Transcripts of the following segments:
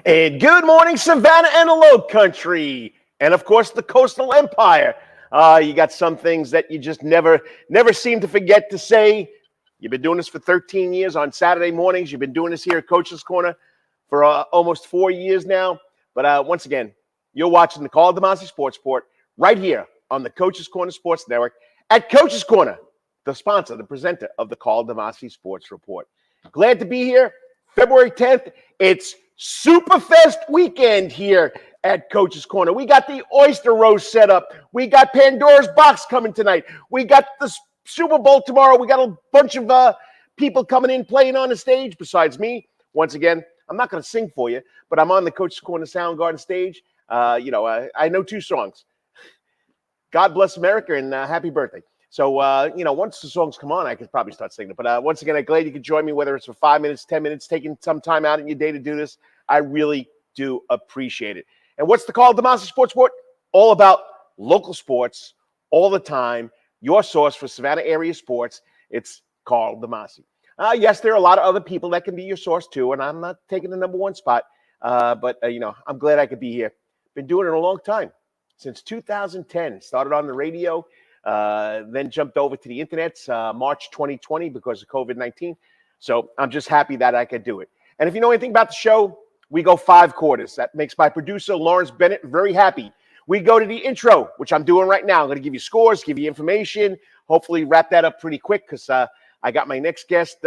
And good morning, Savannah and the Low Country, and of course the Coastal Empire. You got some things that you just never seem to forget to say. You've been doing this for 13 years on Saturday mornings. You've been doing this here at Coach's Corner for almost 4 years now. But once again, you're watching the Karl DeMasi Sports Report right here on the Coach's Corner Sports Network at Coach's Corner, the sponsor, the presenter of the Karl DeMasi Sports Report. Glad to be here. February 10th, it's Superfest weekend here at Coach's Corner. We got the oyster roast set up. We got Pandora's Box coming tonight. We got the Super Bowl tomorrow. We got a bunch of people coming in playing on the stage besides me. Once again, I'm not going to sing for you, but I'm on the Coach's Corner Soundgarden stage. I know 2 songs. God Bless America and Happy Birthday. So, once the songs come on, I could probably start singing it. But once again, I'm glad you could join me, whether it's for 5 minutes, 10 minutes, taking some time out in your day to do this. I really do appreciate it. And what's the Karl DeMasi Sports Report? All about local sports all the time. Your source for Savannah area sports, it's Karl DeMasi. Yes, there are a lot of other people that can be your source too, and I'm not taking the #1 spot. But I'm glad I could be here. Been doing it a long time, since 2010. Started on the radio. Then jumped over to the internet March 2020 because of COVID-19. So I'm just happy that I could do it. And if you know anything about the show, we go 5 quarters. That makes my producer, Lawrence Bennett, very happy. We go to the intro, which I'm doing right now. I'm going to give you scores, give you information, hopefully wrap that up pretty quick because I got my next guest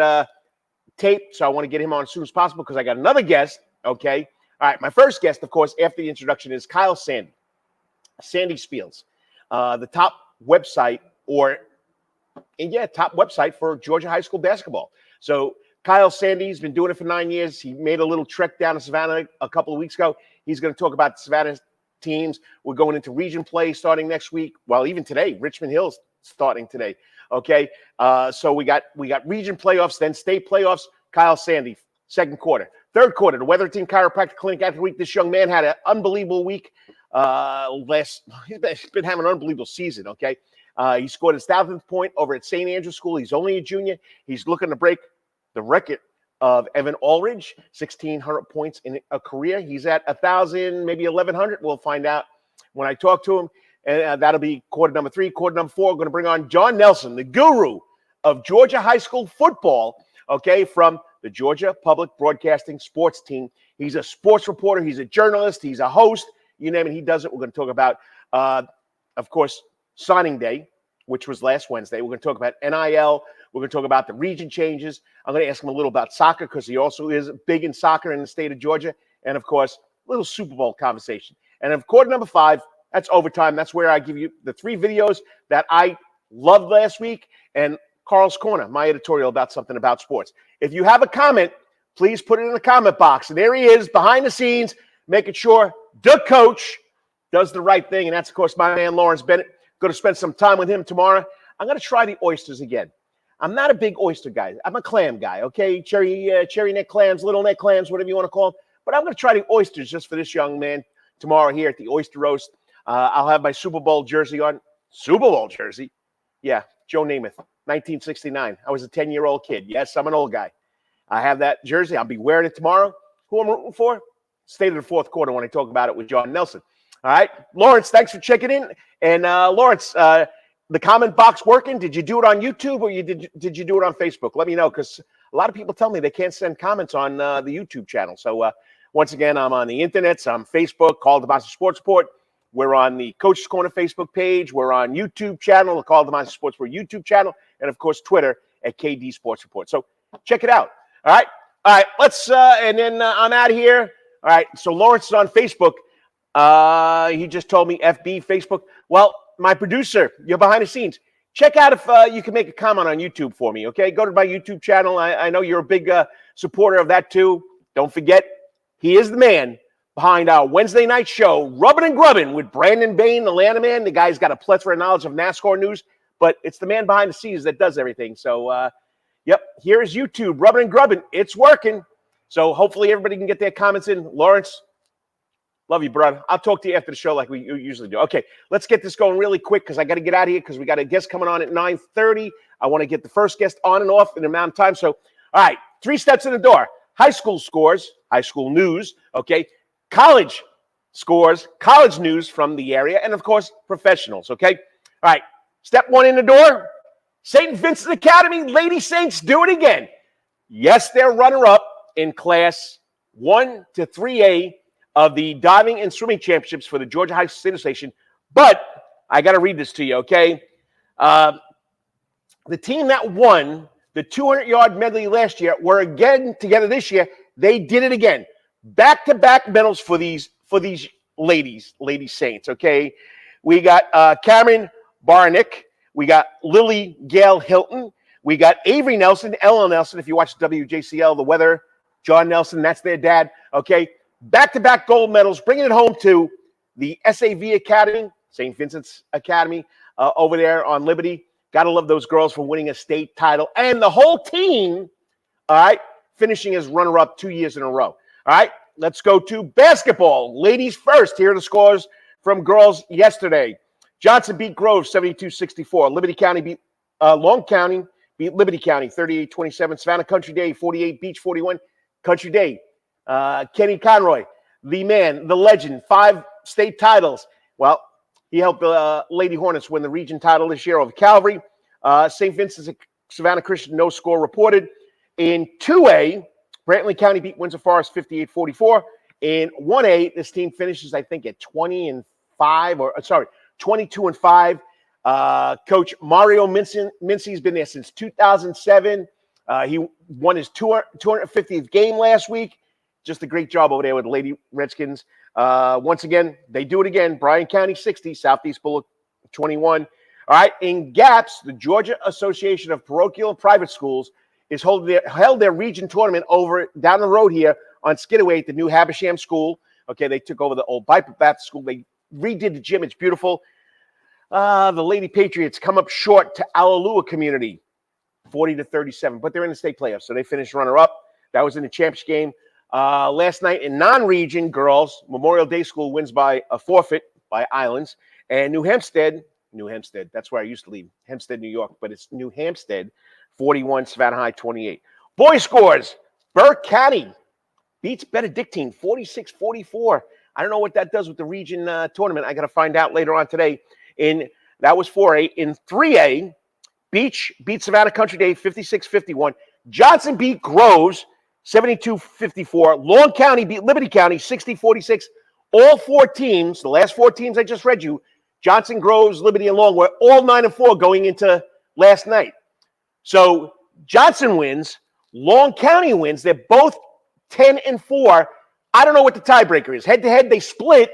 taped, so I want to get him on as soon as possible because I got another guest, okay? All right, my first guest, of course, after the introduction is Kyle Sandy Spiels, the top website top website for Georgia high school basketball. So Kyle Sandy's been doing it for 9 years. He made a little trek down to Savannah a couple of weeks ago. He's going to talk about the Savannah teams. We're going into region play starting next week. Well, even today, Richmond Hill's starting today. Okay. So we got region playoffs, then state playoffs. Kyle Sandy, second quarter. Third quarter, the Wetherington Chiropractic Clinic Athlete. This young man had an unbelievable week. He's been having an unbelievable season, okay? He scored his 1,000th point over at St. Andrew's School. He's only a junior. He's looking to break the record of Evan Ulrich, 1,600 points in a career. He's at 1,000, maybe 1,100. We'll find out when I talk to him. And that'll be quarter number 3. Quarter number 4, we're going to bring on Jon Nelson, the guru of Georgia high school football, okay, from the Georgia Public Broadcasting sports team. He's a sports reporter. He's a journalist. He's a host. You name it, he does it. We're going to talk about, of course, signing day, which was last Wednesday. We're going to talk about NIL. We're going to talk about the region changes. I'm going to ask him a little about soccer because he also is big in soccer in the state of Georgia. And, of course, a little Super Bowl conversation. And of quarter number 5, that's overtime. That's where I give you the 3 videos that I loved last week and Karl's Corner, my editorial about something about sports. If you have a comment, please put it in the comment box. And there he is behind the scenes, making sure the coach does the right thing. And that's, of course, my man, Lawrence Bennett. Going to spend some time with him tomorrow. I'm going to try the oysters again. I'm not a big oyster guy. I'm a clam guy, okay? Cherry neck clams, little neck clams, whatever you want to call them. But I'm going to try the oysters just for this young man tomorrow here at the Oyster Roast. I'll have my Super Bowl jersey on. Super Bowl jersey? Yeah, Joe Namath, 1969. I was a 10-year-old kid. Yes, I'm an old guy. I have that jersey. I'll be wearing it tomorrow. Who I'm rooting for? State of the fourth quarter when I talk about it with Jon Nelson. All right. Lawrence, thanks for checking in. And Lawrence, the comment box working? Did you do it on YouTube or did you do it on Facebook? Let me know because a lot of people tell me they can't send comments on the YouTube channel. So once again, I'm on the internet. So I'm Facebook, Karl DeMasi Sports Report. We're on the Coach's Corner Facebook page. We're on YouTube channel, the Karl DeMasi Sports Report YouTube channel. And, of course, Twitter at KD Sports Report. So check it out. All right. All right. Let's and then I'm out of here. All right, so Lawrence is on Facebook. He just told me FB, Facebook. Well, my producer, you're behind the scenes. Check out if you can make a comment on YouTube for me, okay? Go to my YouTube channel. I know you're a big supporter of that too. Don't forget, he is the man behind our Wednesday night show, Rubbin' and Grubbin' with Brandon Bain, the Atlanta man. The guy's got a plethora of knowledge of NASCAR news, but it's the man behind the scenes that does everything. So, yep, here's YouTube, Rubbin' and Grubbin'. It's working. So hopefully everybody can get their comments in. Lawrence, love you, brother. I'll talk to you after the show like we usually do. Okay, let's get this going really quick because I got to get out of here because we got a guest coming on at 9:30. I want to get the first guest on and off in an amount of time. So, all right, 3 steps in the door. High school scores, high school news, okay? College scores, college news from the area, and of course, professionals, okay? All right, step one in the door, St. Vincent Academy, Lady Saints do it again. Yes, they're runner-up in Class 1 to 3A of the diving and swimming championships for the Georgia High State Association, but I got to read this to you, okay? The team that won the 200-yard medley last year were again together this year. They did it again. Back-to-back medals for these ladies, Lady Saints, okay? We got Cameron Barnick. We got Lily Gail Hilton. We got Avery Nelson, Ellen Nelson. If you watch WJCL, the weather, Jon Nelson, that's their dad, okay? Back-to-back gold medals, bringing it home to the SAV Academy, St. Vincent's Academy, over there on Liberty. Got to love those girls for winning a state title. And the whole team, all right, finishing as runner-up 2 years in a row. All right, let's go to basketball. Ladies first. Here are the scores from girls yesterday. Johnson beat Grove 72-64. Liberty County beat Long County, beat Liberty County 38-27. Savannah Country Day 48, Beach 41. Country Day. Kenny Conroy, the man, the legend, 5 state titles. Well, he helped the Lady Hornets win the region title this year over Calvary. St. Vincent's Savannah Christian, no score reported. In 2A, Brantley County beat Windsor Forest 58-44. In 1A, this team finishes, I think, at 22-5. Coach Mario Mincy's been there since 2007. He won his 250th game last week. Just a great job over there with the Lady Redskins. Once again, they do it again. Bryan County 60, Southeast Bullock 21. All right, in GAPS, the Georgia Association of Parochial and Private Schools is held their region tournament over down the road here on Skidaway at the new Habersham School. Okay, they took over the old Bible Baptist School. They redid the gym. It's beautiful. The Lady Patriots come up short to Allelua Community, 40-37, but they're in the state playoffs, so they finished runner-up. That was in the championship game. Last night in non-region girls, Memorial Day School wins by a forfeit by Islands, and New Hempstead, that's where I used to live, Hempstead, New York, but it's New Hampstead, 41, Savannah High 28. Boys scores, Burke County beats Benedictine 46-44. I don't know what that does with the region tournament. I got to find out later on today. That was 4A. In 3A, Beach beat Savannah Country Day 56-51. Johnson beat Groves 72-54. Long County beat Liberty County 60-46. All 4 teams, the last 4 teams I just read you, Johnson, Groves, Liberty, and Long, were all 9-4 going into last night. So Johnson wins, Long County wins. They're both 10-4. I don't know what the tiebreaker is. Head-to-head, they split.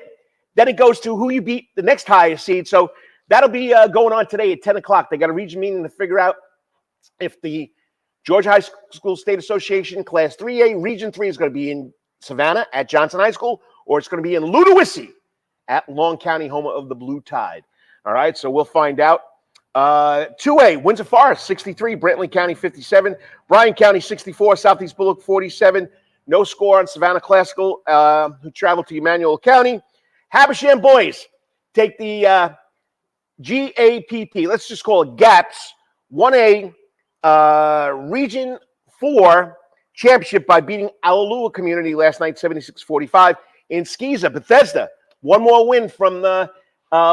Then it goes to who you beat the next highest seed. So that'll be going on today at 10 o'clock. They got a region meeting to figure out if the Georgia High School State Association Class 3A Region 3 is going to be in Savannah at Johnson High School, or it's going to be in Ludowici at Long County, home of the Blue Tide. All right, so we'll find out. 2A, Windsor Forest 63, Brantley County 57, Bryan County 64, Southeast Bullock 47. No score on Savannah Classical, who traveled to Emmanuel County. Habersham boys take the GAPP, let's just call it GAPS, 1A Region 4 championship by beating Allelua Community last night, 76-45. In Skeezer, Bethesda, one more win from the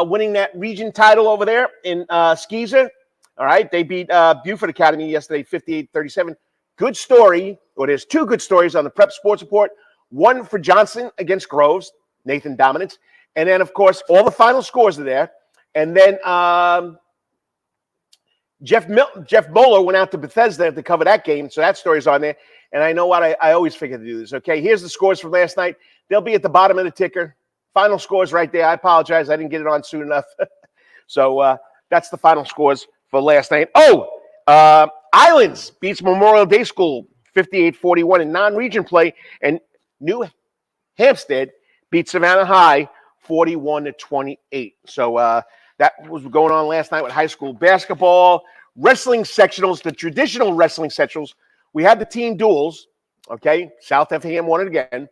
winning that region title over there in Skeezer. All right, they beat Buford Academy yesterday, 58-37. Good story, or there's 2 good stories on the Prep Sports Report. One for Johnson against Groves, Nathan Dominance. And then, of course, all the final scores are there. And then Jeff Moeller went out to Bethesda to cover that game, so that story's on there. And I know what I always figure to do this. Okay, here's the scores from last night. They'll be at the bottom of the ticker. Final scores right there. I apologize, I didn't get it on soon enough. So that's the final scores for last night. Islands beats Memorial Day School 58-41 in non-region play, and New Hampstead beat Savannah High 41-28. So that was going on last night with high school basketball. Wrestling sectionals, the traditional wrestling sectionals. We had the team duels, okay? South Effingham won it again.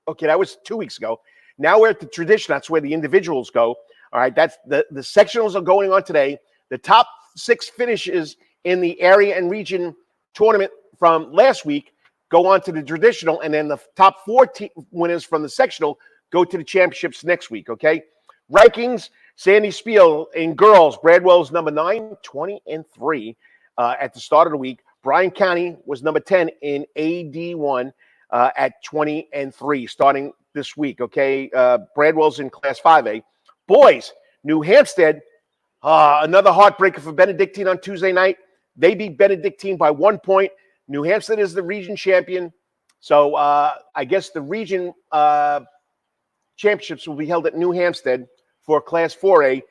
Okay, that was 2 weeks ago. Now we're at the tradition. That's where the individuals go. All right, that's the sectionals are going on today. The top 6 finishes in the area and region tournament from last week go on to the traditional, and then the top 4 winners from the sectional go to the championships next week, okay? Rankings, Sandy Spiel in girls, Bradwell's number 9, 20-3 at the start of the week. Bryan County was number 10 in AD1 at 20-3 starting this week, okay? Bradwell's in Class 5A. Boys, New Hampstead, another heartbreaker for Benedictine on Tuesday night. They beat Benedictine by 1 point. New Hampstead is the region champion. So I guess the region championships will be held at New Hampstead for Class 4A.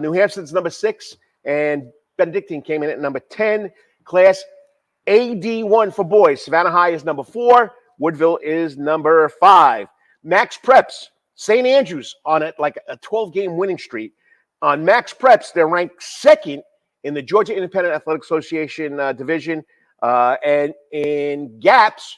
New Hampstead's number 6, and Benedictine came in at number 10. Class AD1 for boys. Savannah High is number 4. Woodville is number 5. Max Preps, St. Andrews on a 12-game winning streak. On Max Preps, they're ranked 2nd in the Georgia Independent Athletic Association division. And in GAPS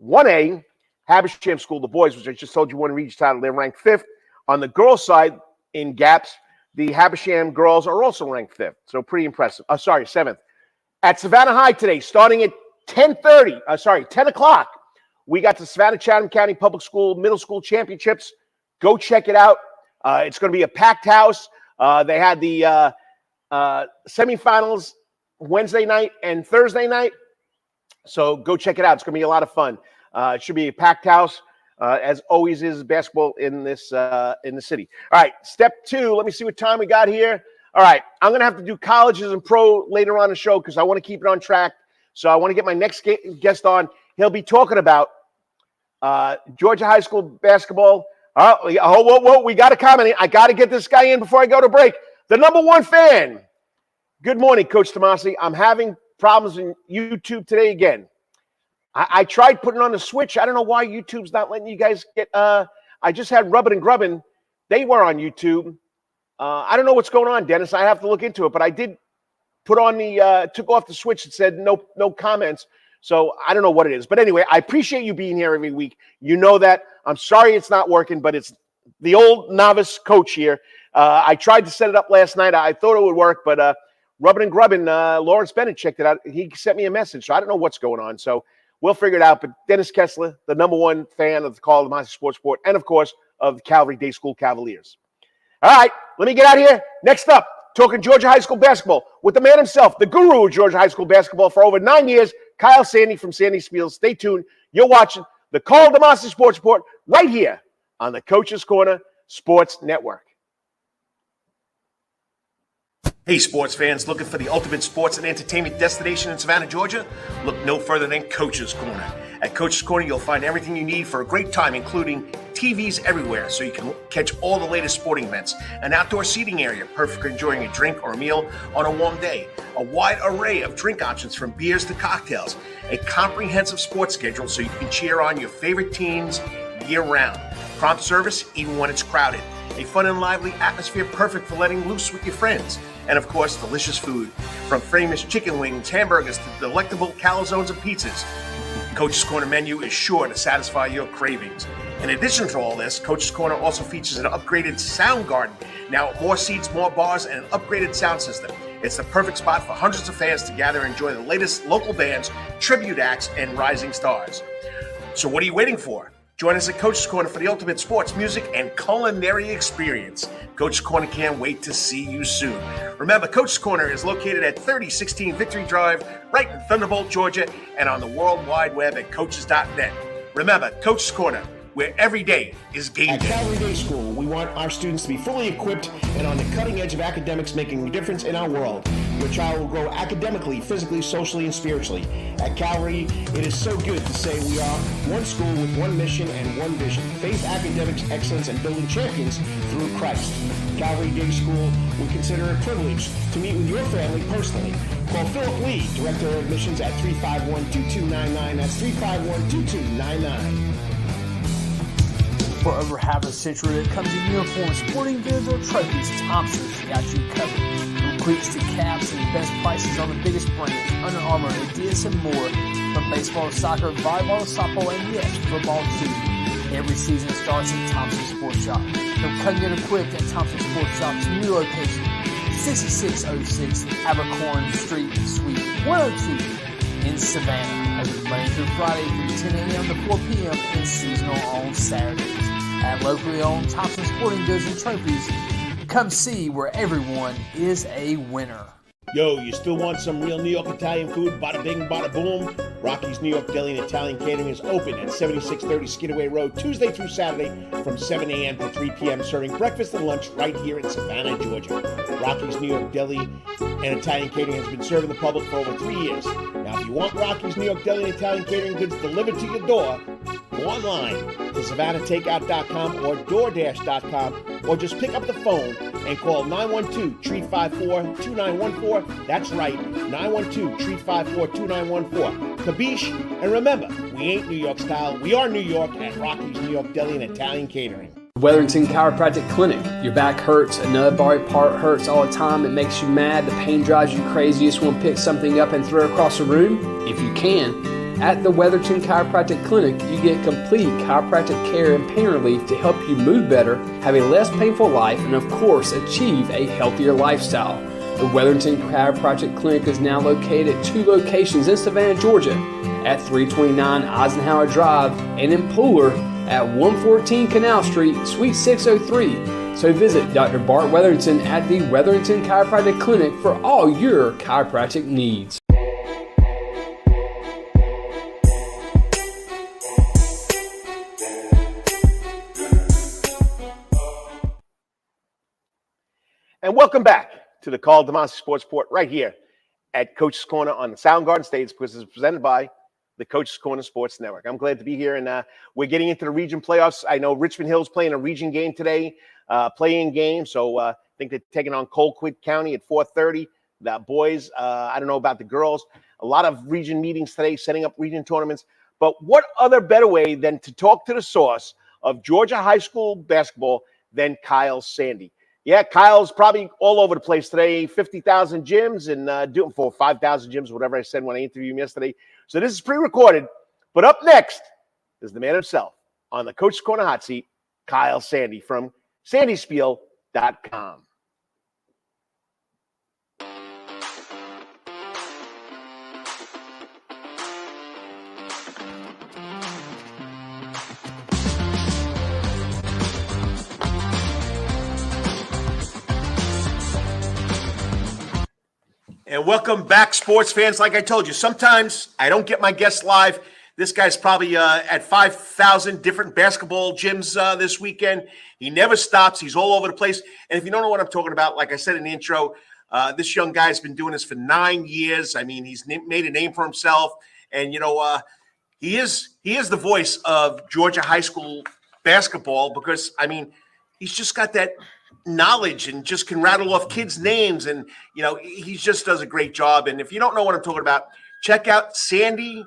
1A, Habersham School, the boys, which I just told you won region title, they're ranked 5th. On the girls' side, in GAPS, the Habersham girls are also ranked 5th. So pretty impressive. 7th. At Savannah High today, starting at 10 o'clock, we got the Savannah Chatham County Public School Middle School Championships. Go check it out. It's going to be a packed house. They had the semifinals Wednesday night and Thursday night. So go check it out. It's going to be a lot of fun. It should be a packed house, as always is basketball in the city. All right, step 2. Let me see what time we got here. All right, I'm going to have to do colleges and pro later on the show because I want to keep it on track. So I want to get my next guest on. He'll be talking about Georgia high school basketball. Whoa, we got a comment. I got to get this guy in before I go to break. The number 1 fan. Good morning, Coach DeMasi. I'm having problems in YouTube today again. I tried putting on the switch. I don't know why YouTube's not letting you guys get I just had Rubbin' and Grubbin'. They were on YouTube. I don't know what's going on, Dennis. I have to look into it, but I did put on took off the switch. It said no comments. So I don't know what it is. But anyway, I appreciate you being here every week. You know that. I'm sorry it's not working, but it's the old novice coach here. I tried to set it up last night. I thought it would work, but Rubbin' and Grubbin', Lawrence Bennett checked it out. He sent me a message, so I don't know what's going on. So we'll figure it out. But Dennis Kessler, the number 1 fan of the Karl DeMasi Sports Report, and, of course, of the Calvary Day School Cavaliers. All right, let me get out of here. Next up, talking Georgia high school basketball with the man himself, the guru of Georgia high school basketball for over 9 years, Kyle Sandy from Sandy Spiel. Stay tuned. You're watching the Karl DeMasi Sports Report right here on the Coach's Corner Sports Network. Hey, sports fans, looking for the ultimate sports and entertainment destination in Savannah, Georgia? Look no further than Coach's Corner. At Coach's Corner, you'll find everything you need for a great time, including TVs everywhere so you can catch all the latest sporting events, an outdoor seating area, perfect for enjoying a drink or a meal on a warm day, a wide array of drink options from beers to cocktails, a comprehensive sports schedule so you can cheer on your favorite teams year-round, prompt service even when it's crowded, a fun and lively atmosphere perfect for letting loose with your friends, and of course, delicious food, from famous chicken wings, hamburgers, to delectable calzones and pizzas. Coach's Corner menu is sure to satisfy your cravings. In addition to all this, Coach's Corner also features an upgraded sound garden, now with more seats, more bars, and an upgraded sound system. It's the perfect spot for hundreds of fans to gather and enjoy the latest local bands, tribute acts, and rising stars. So what are you waiting for? Join us at Coach's Corner for the ultimate sports, music, and culinary experience. Coach's Corner can't wait to see you soon. Remember, Coach's Corner is located at 3016 Victory Drive, right in Thunderbolt, Georgia, and on the World Wide Web at coaches.net. Remember, Coach's Corner, where every day is game day. At Calvary Day School, we want our students to be fully equipped and on the cutting edge of academics, making a difference in our world. Your child will grow academically, physically, socially, and spiritually. At Calvary, it is so good to say we are one school with one mission and one vision: faith, academics, excellence, and building champions through Christ. Calvary Day School, we consider it a privilege to meet with your family personally. Call Philip Lee, Director of Admissions, at 351-2299. That's 351-2299. For over half a century, it comes in uniforms, sporting goods, or trophies, Thompson's got you covered. From cleats to caps and best prices on the biggest brands, Under Armour, Adidas, and more. From baseball to soccer, volleyball to softball, and yes, football too. Every season starts at Thompson Sports Shop. From cutting and equipped at Thompson Sports Shop's new location, 6606 Abercorn Street, Suite 102. in Savannah, open Monday through Friday from 10 a.m. to 4 p.m. and seasonal on Saturdays. At locally owned Thompson Sporting Goods and Trophies, come see where everyone is a winner. Yo, you still want some real New York Italian food? Bada bing, bada boom. Rocky's New York Deli and Italian Catering is open at 7630 Skidaway Road, Tuesday through Saturday from 7 a.m. to 3 p.m., serving breakfast and lunch right here in Savannah, Georgia. Rocky's New York Deli and Italian Catering has been serving the public for over 3 years. Now, if you want Rocky's New York Deli and Italian Catering goods delivered to your door, go online to SavannahTakeout.com or DoorDash.com, or just pick up the phone and call 912-354-2914. That's right, 912-354-2914. Kabish, and remember, we ain't New York style. We are New York at Rocky's New York Deli and Italian Catering. Wetherington Chiropractic Clinic. Your back hurts, another body part hurts all the time. It makes you mad. The pain drives you crazy. You just want to pick something up and throw it across the room? If you can. At the Wetherington Chiropractic Clinic, you get complete chiropractic care and pain relief to help you move better, have a less painful life, and of course, achieve a healthier lifestyle. The Wetherington Chiropractic Clinic is now located at 2 locations in Savannah, Georgia, at 329 Eisenhower Drive and in Pooler at 114 Canal Street, Suite 603. So visit Dr. Bart Wetherington at the Wetherington Chiropractic Clinic for all your chiropractic needs. And welcome back to the Karl DeMasi Sports Report right here at Coach's Corner on the Soundgarden stage, because it's presented by the Coach's Corner Sports Network. I'm glad to be here, and we're getting into the region playoffs. I know Richmond Hill's playing a region game today, play-in game, so I think they're taking on Colquitt County at 4:30. The boys, I don't know about the girls. A lot of region meetings today, setting up region tournaments. But what other better way than to talk to the source of Georgia high school basketball than Kyle Sandy? Yeah, Kyle's probably all over the place today. 50,000 gyms and doing for 5,000 gyms, whatever I said when I interviewed him yesterday. So this is pre-recorded. But up next is the man himself on the Coach's Corner hot seat, Kyle Sandy from sandyspiel.com. And welcome back, sports fans. Like I told you, sometimes I don't get my guests live. This guy's probably at 5,000 different basketball gyms this weekend. He never stops. He's all over the place. And if you don't know what I'm talking about, like I said in the intro, this young guy's been doing this for 9 years. I mean, he's made a name for himself. And, you know, he is the voice of Georgia high school basketball because, I mean, he's just got that knowledge and just can rattle off kids' names. And, you know, he just does a great job. And if you don't know what I'm talking about, check out Sandy's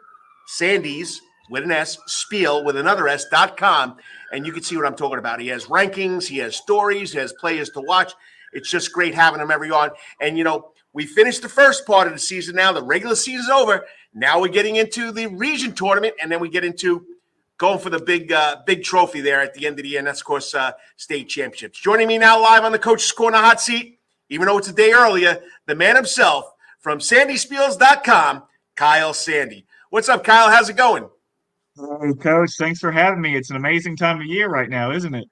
with an S, Spiel with another S.com, and you can see what I'm talking about. He has rankings, he has stories, he has players to watch. It's just great having him every on. And, you know, we finished the first part of the season now. The regular season's over. Now we're getting into the region tournament, and then we get into going for the big trophy there at the end of the year, and that's, of course, state championships. Joining me now live on the Coach's Corner hot seat, even though it's a day earlier, the man himself from sandyspiels.com, Kyle Sandy. What's up, Kyle? How's it going? Hey, Coach. Thanks for having me. It's an amazing time of year right now, isn't it?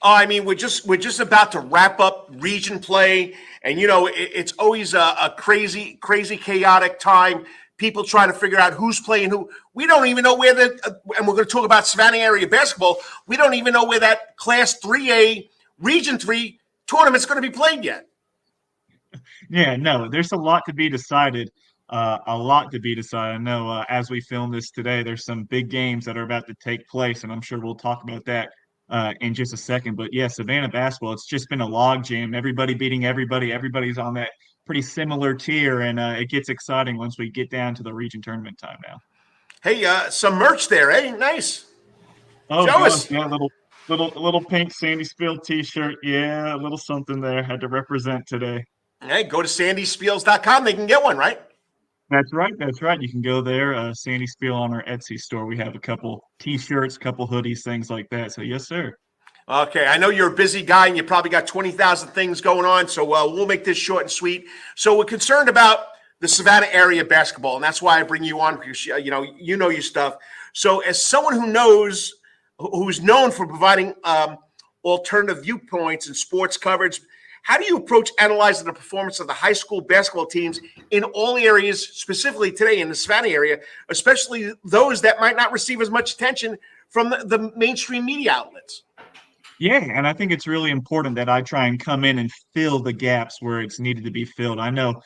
Oh, I mean, we're just about to wrap up region play, and you know it's always a crazy, chaotic time. People trying to figure out who's playing who. We don't even know where and we're going to talk about Savannah area basketball. We don't even know where that Class 3A Region 3 tournament's going to be played yet. Yeah, no, there's a lot to be decided. I know as we film this today, there's some big games that are about to take place, and I'm sure we'll talk about that in just a second. But yeah, Savannah basketball, it's just been a log jam. Everybody beating everybody. Everybody's on that pretty similar tier, and it gets exciting once we get down to the region tournament time now. Hey, some merch there, eh? Nice. Oh, show us. Yeah, little pink Sandy Spiel T-shirt. Yeah, a little something there. Had to represent today. Hey, go to sandyspiels.com. They can get one, right? That's right. You can go there. Sandy Spiel on our Etsy store. We have a couple T-shirts, couple hoodies, things like that. So yes, sir. Okay, I know you're a busy guy and you probably got 20,000 things going on, so we'll make this short and sweet. So we're concerned about the Savannah area basketball, and that's why I bring you on, because you know your stuff. So, as someone who's known for providing alternative viewpoints and sports coverage, how do you approach analyzing the performance of the high school basketball teams in all areas, specifically today in the Savannah area, especially those that might not receive as much attention from the mainstream media outlets? Yeah, and I think it's really important that I try and come in and fill the gaps where it's needed to be filled. I know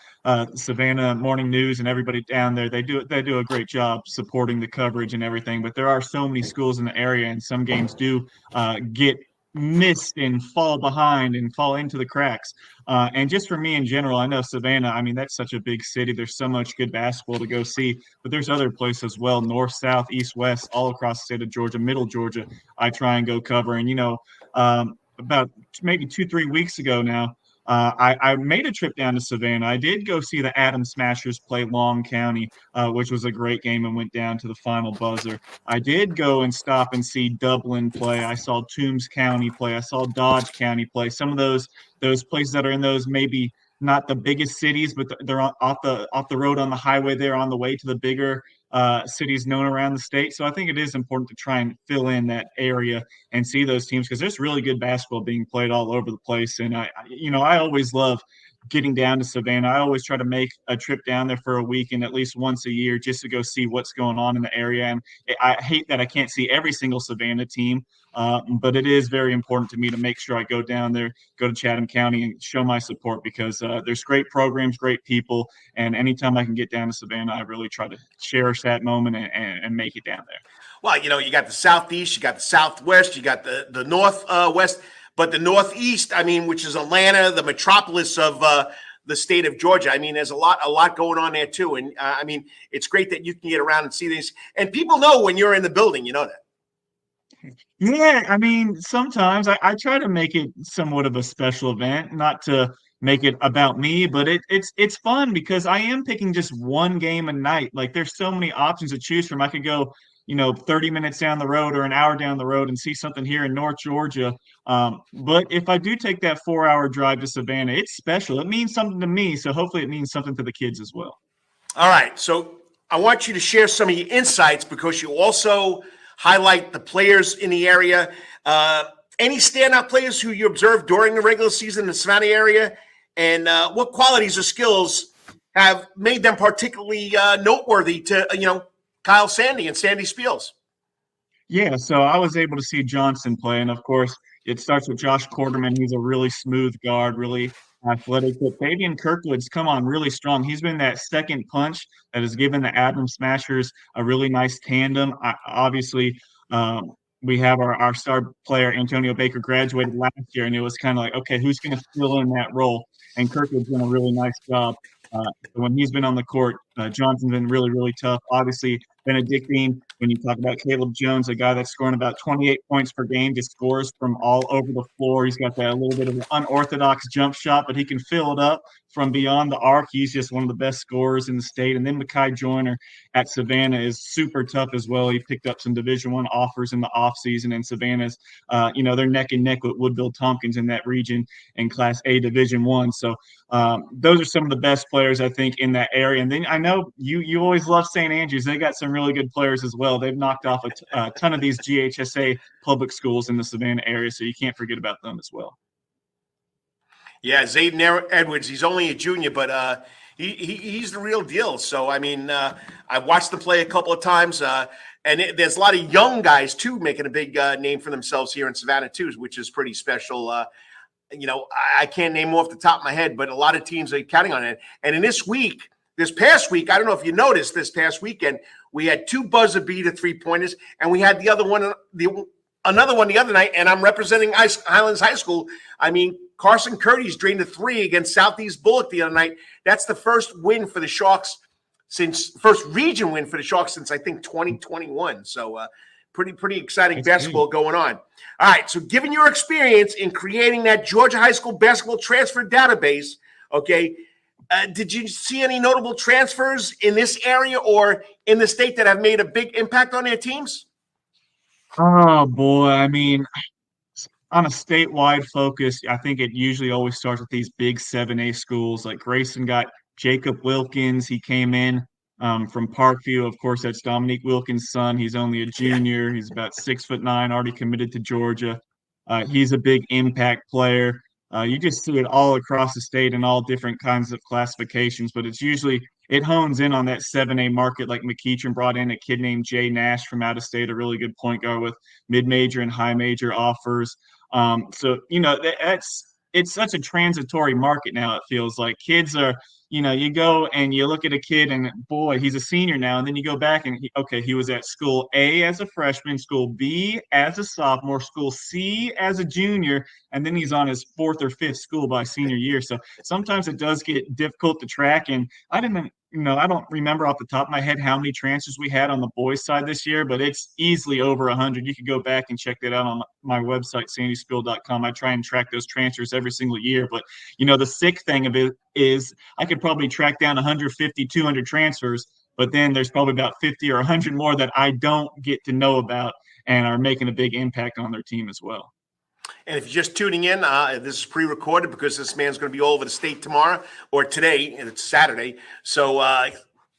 Savannah Morning News and everybody down there, they do a great job supporting the coverage and everything, but there are so many schools in the area, and some games do get missed and fall behind and fall into the cracks. And just for me in general, I know Savannah, I mean, that's such a big city. There's so much good basketball to go see, but there's other places as well, north, south, east, west, all across the state of Georgia, middle Georgia, I try and go cover. And, about maybe 2-3 weeks ago now, I made a trip down to Savannah. I did go see the Adams Smashers play Long County, which was a great game, and went down to the final buzzer. I did go and stop and see Dublin play. I saw Toombs County play. I saw Dodge County play. Some of those places that are in those maybe not the biggest cities, but they're off the road on the highway. They're on the way to the bigger cities known around the state. So I think it is important to try and fill in that area and see those teams, because there's really good basketball being played all over the place. And I always love getting down to Savannah. I always try to make a trip down there for a weekend at least once a year, just to go see what's going on in the area. And I hate that I can't see every single Savannah team, but it is very important to me to make sure I go down there, go to Chatham County, and show my support, because there's great programs, great people, and anytime I can get down to Savannah, I really try to cherish that moment and make it down there. Well, you got the Southeast, you got the Southwest, you got the Northwest, but the Northeast, I mean, which is Atlanta, the metropolis of the state of Georgia. I mean, there's a lot going on there too. And I mean, it's great that you can get around and see these. And people know when you're in the building, you know that. Yeah, I mean, sometimes I try to make it somewhat of a special event, not to make it about me, but it's fun, because I am picking just one game a night. Like, there's so many options to choose from. I could go 30 minutes down the road or an hour down the road and see something here in North Georgia. But if I do take that 4-hour drive to Savannah, it's special. It means something to me. So hopefully it means something to the kids as well. All right. So I want you to share some of your insights, because you also highlight the players in the area. Any standout players who you observed during the regular season in the Savannah area, and what qualities or skills have made them particularly noteworthy to, Kyle Sandy and Sandy Spiels? Yeah, so I was able to see Johnson play, and of course, it starts with Josh Quarterman. He's a really smooth guard, really athletic. But Fabian Kirkwood's come on really strong. He's been that second punch that has given the Adams Smashers a really nice tandem. Obviously, we have our star player, Antonio Baker, graduated last year, and it was kind of like, okay, who's going to fill in that role? And Kirkwood's done a really nice job. When he's been on the court, Johnson's been really, really tough. Obviously, Benedictine, when you talk about Caleb Jones, a guy that's scoring about 28 points per game, just scores from all over the floor. He's got that little bit of an unorthodox jump shot, but he can fill it up from beyond the arc. He's just one of the best scorers in the state. And then Mekhi Joyner at Savannah is super tough as well. He picked up some Division I offers in the offseason, and Savannah's, they're neck and neck with Woodville Tompkins in that region in Class A Division I. So those are some of the best players, I think, in that area. And then I know you always love St. Andrews. They got some really good players as well. They've knocked off a ton of these GHSA public schools in the Savannah area, so you can't forget about them as well. Yeah, Zayden Edwards, he's only a junior, but he's the real deal. So, I mean, I've watched them play a couple of times, and there's a lot of young guys, too, making a big name for themselves here in Savannah, too, which is pretty special. I can't name off the top of my head, but a lot of teams are counting on it. And in this past week, I don't know if you noticed, this past weekend, we had 2 buzzer beater 3-pointers, and we had another one the other night, and I'm representing Highlands High School. I mean, Carson Curtis drained a 3 against Southeast Bullock the other night. That's the first region win for the Sharks since I think 2021. So pretty exciting basketball going on. All right, so given your experience in creating that Georgia high school basketball transfer database, okay, did you see any notable transfers in this area or in the state that have made a big impact on their teams? Oh, boy. I mean, on a statewide focus, I think it usually always starts with these big 7A schools. Like Grayson got Jacob Wilkins, he came in from Parkview. Of course, that's Dominique Wilkins' son. He's only a junior. He's about 6'9", already committed to Georgia. He's a big impact player. You just see it all across the state in all different kinds of classifications, but it hones in on that 7A market. Like McEachern brought in a kid named Jay Nash from out of state, a really good point guard with mid-major and high-major offers. So, it's such a transitory market now, it feels like. Kids are, you go and you look at a kid and, boy, he's a senior now. And then you go back and, he was at school A as a freshman, school B as a sophomore, school C as a junior, and then he's on his fourth or fifth school by senior year. So sometimes it does get difficult to track. And I don't remember off the top of my head how many transfers we had on the boys' side this year, but it's easily over 100. You could go back and check that out on my website, sandyspiel.com. I try and track those transfers every single year. But, the sick thing of it is I could probably track down 150, 200 transfers, but then there's probably about 50 or 100 more that I don't get to know about and are making a big impact on their team as well. And if you're just tuning in, this is pre-recorded because this man's going to be all over the state tomorrow or today, and it's Saturday. So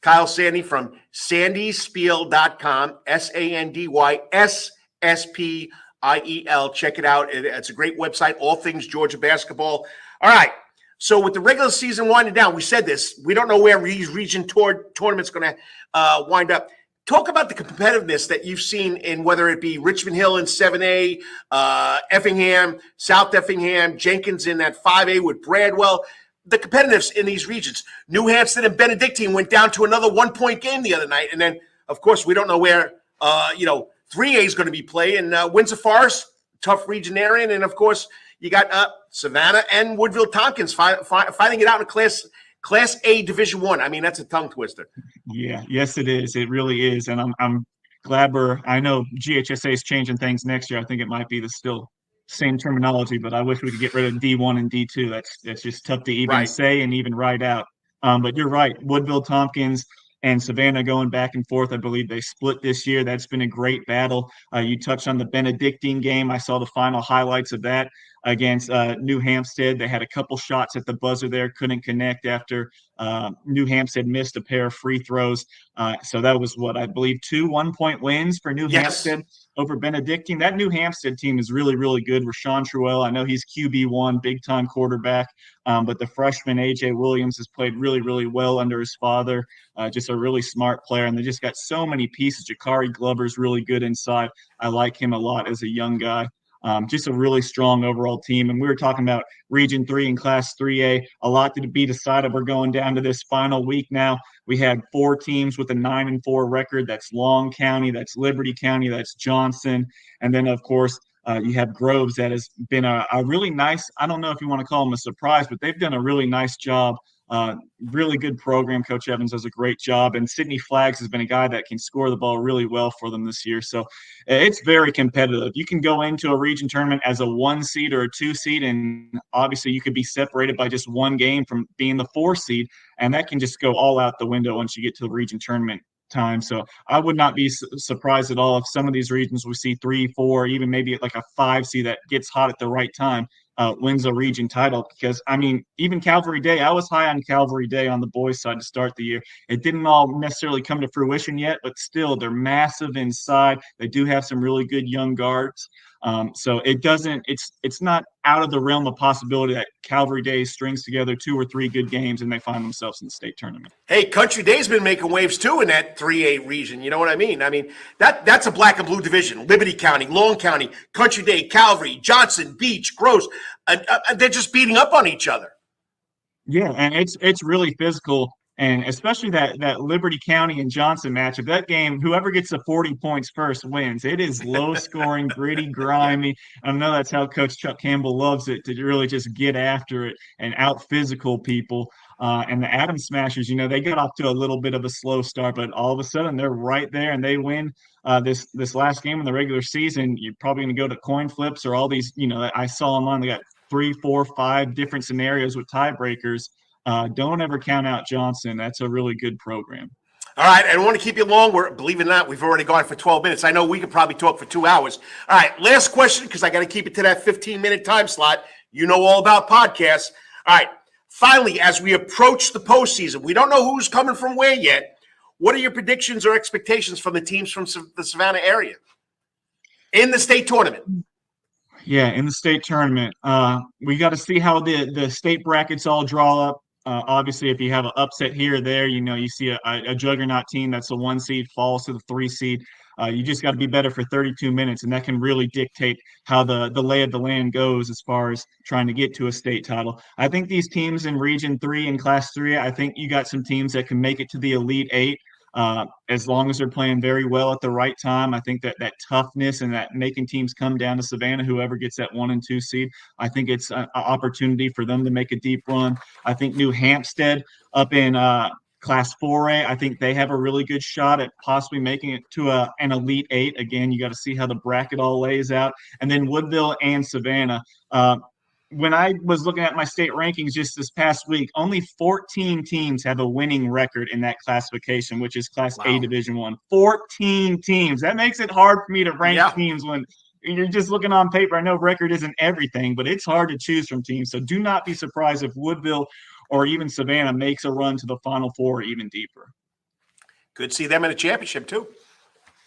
Kyle Sandy from sandyspiel.com, SandySspiel. Check it out. It's a great website, all things Georgia basketball. All right. So with the regular season winding down, we said this. We don't know where these region tournaments going to wind up. Talk about the competitiveness that you've seen in whether it be Richmond Hill in 7A, Effingham, South Effingham, Jenkins in that 5A with Bradwell. The competitiveness in these regions. New Hampstead and Benedictine went down to another 1-point game the other night. And then, of course, we don't know where, 3A is going to be played. And Windsor Forest, tough region they're in. And, of course, you got Savannah and Woodville-Tompkins fighting it out in Class A Division I. I mean, that's a tongue twister. Yeah, yes, it is. It really is. And I'm glad I know GHSA is changing things next year. I think it might be the still same terminology, but I wish we could get rid of D1 and D2. That's just tough to even say and even write out. But you're right. Woodville-Tompkins and Savannah going back and forth. I believe they split this year. That's been a great battle. You touched on the Benedictine game. I saw the final highlights of that against New Hampstead. They had a couple shots at the buzzer there, couldn't connect after New Hampstead missed a pair of free throws. So that was what I believe 2 1-point wins for New Hampstead over Benedictine. That New Hampstead team is really, really good. Rashawn Truell, I know he's QB1, big-time quarterback, but the freshman A.J. Williams has played really, really well under his father, just a really smart player, and they just got so many pieces. Jakari Glover's really good inside. I like him a lot as a young guy. Just a really strong overall team. And we were talking about Region 3 and Class 3A, a lot to be decided. We're going down to this final week now. We had 4 teams with a 9-4 record. That's Long County, that's Liberty County, that's Johnson. And then, of course, you have Groves that has been a really nice, I don't know if you want to call them a surprise, but they've done a really nice job. Really good program. Coach Evans does a great job. And Sidney Flaggs has been a guy that can score the ball really well for them this year. So it's very competitive. You can go into a region tournament as a 1 seed or a 2 seed, and obviously you could be separated by just 1 game from being the 4 seed, and that can just go all out the window once you get to the region tournament time. So I would not be surprised at all if some of these regions we see 3, 4, even maybe like a 5 seed that gets hot at the right time wins a region title. Because I mean, even Calvary Day, I was high on Calvary Day on the boys' side to start the year. It didn't all necessarily come to fruition yet, but still they're massive inside. They do have some really good young guards. So it's not out of the realm of possibility that Calvary Day strings together 2 or 3 good games and they find themselves in the state tournament. Hey, Country Day's been making waves too in that 3A region. You know what I mean? I mean, that's a black and blue division. Liberty County, Long County, Country Day, Calvary, Johnson, Beach, Gross. They're just beating up on each other. Yeah, and it's really physical. And especially that Liberty County and Johnson matchup, that game, whoever gets the 40 points first wins. It is low-scoring, gritty, grimy. I know that's how Coach Chuck Campbell loves it, to really just get after it and out-physical people. And the Adams Smashers, they got off to a little bit of a slow start, but all of a sudden they're right there and they win this last game in the regular season. You're probably going to go to coin flips or all these, I saw online, they got 3, 4, 5 different scenarios with tiebreakers. Don't ever count out Johnson. That's a really good program. All right. I don't want to keep you long. Believe it or not, we've already gone for 12 minutes. I know we could probably talk for 2 hours. All right. Last question, because I got to keep it to that 15-minute time slot. You know all about podcasts. All right. finally, as we approach the postseason, we don't know who's coming from where yet. What are your predictions or expectations from the teams from the Savannah area in the state tournament? Yeah, in the state tournament, we got to see how the state brackets all draw up. Obviously, if you have an upset here or there, you see a juggernaut team that's a 1 seed falls to the 3 seed. You just got to be better for 32 minutes, and that can really dictate how the lay of the land goes as far as trying to get to a state title. I think these teams in Region 3 and Class 3, I think you got some teams that can make it to the Elite Eight. As long as they're playing very well at the right time. I think that toughness and that making teams come down to Savannah, whoever gets that 1 and 2 seed, I think it's an opportunity for them to make a deep run. I think New Hampstead up in Class 4A, I think they have a really good shot at possibly making it to an Elite Eight. Again, you got to see how the bracket all lays out. And then Woodville and Savannah. When I was looking at my state rankings just this past week, only 14 teams have a winning record in that classification, which is Class A Division I. 14 teams. That makes it hard for me to rank teams when you're just looking on paper. I know record isn't everything, but it's hard to choose from teams. So do not be surprised if Woodville or even Savannah makes a run to the Final Four or even deeper. Could see them in a championship too.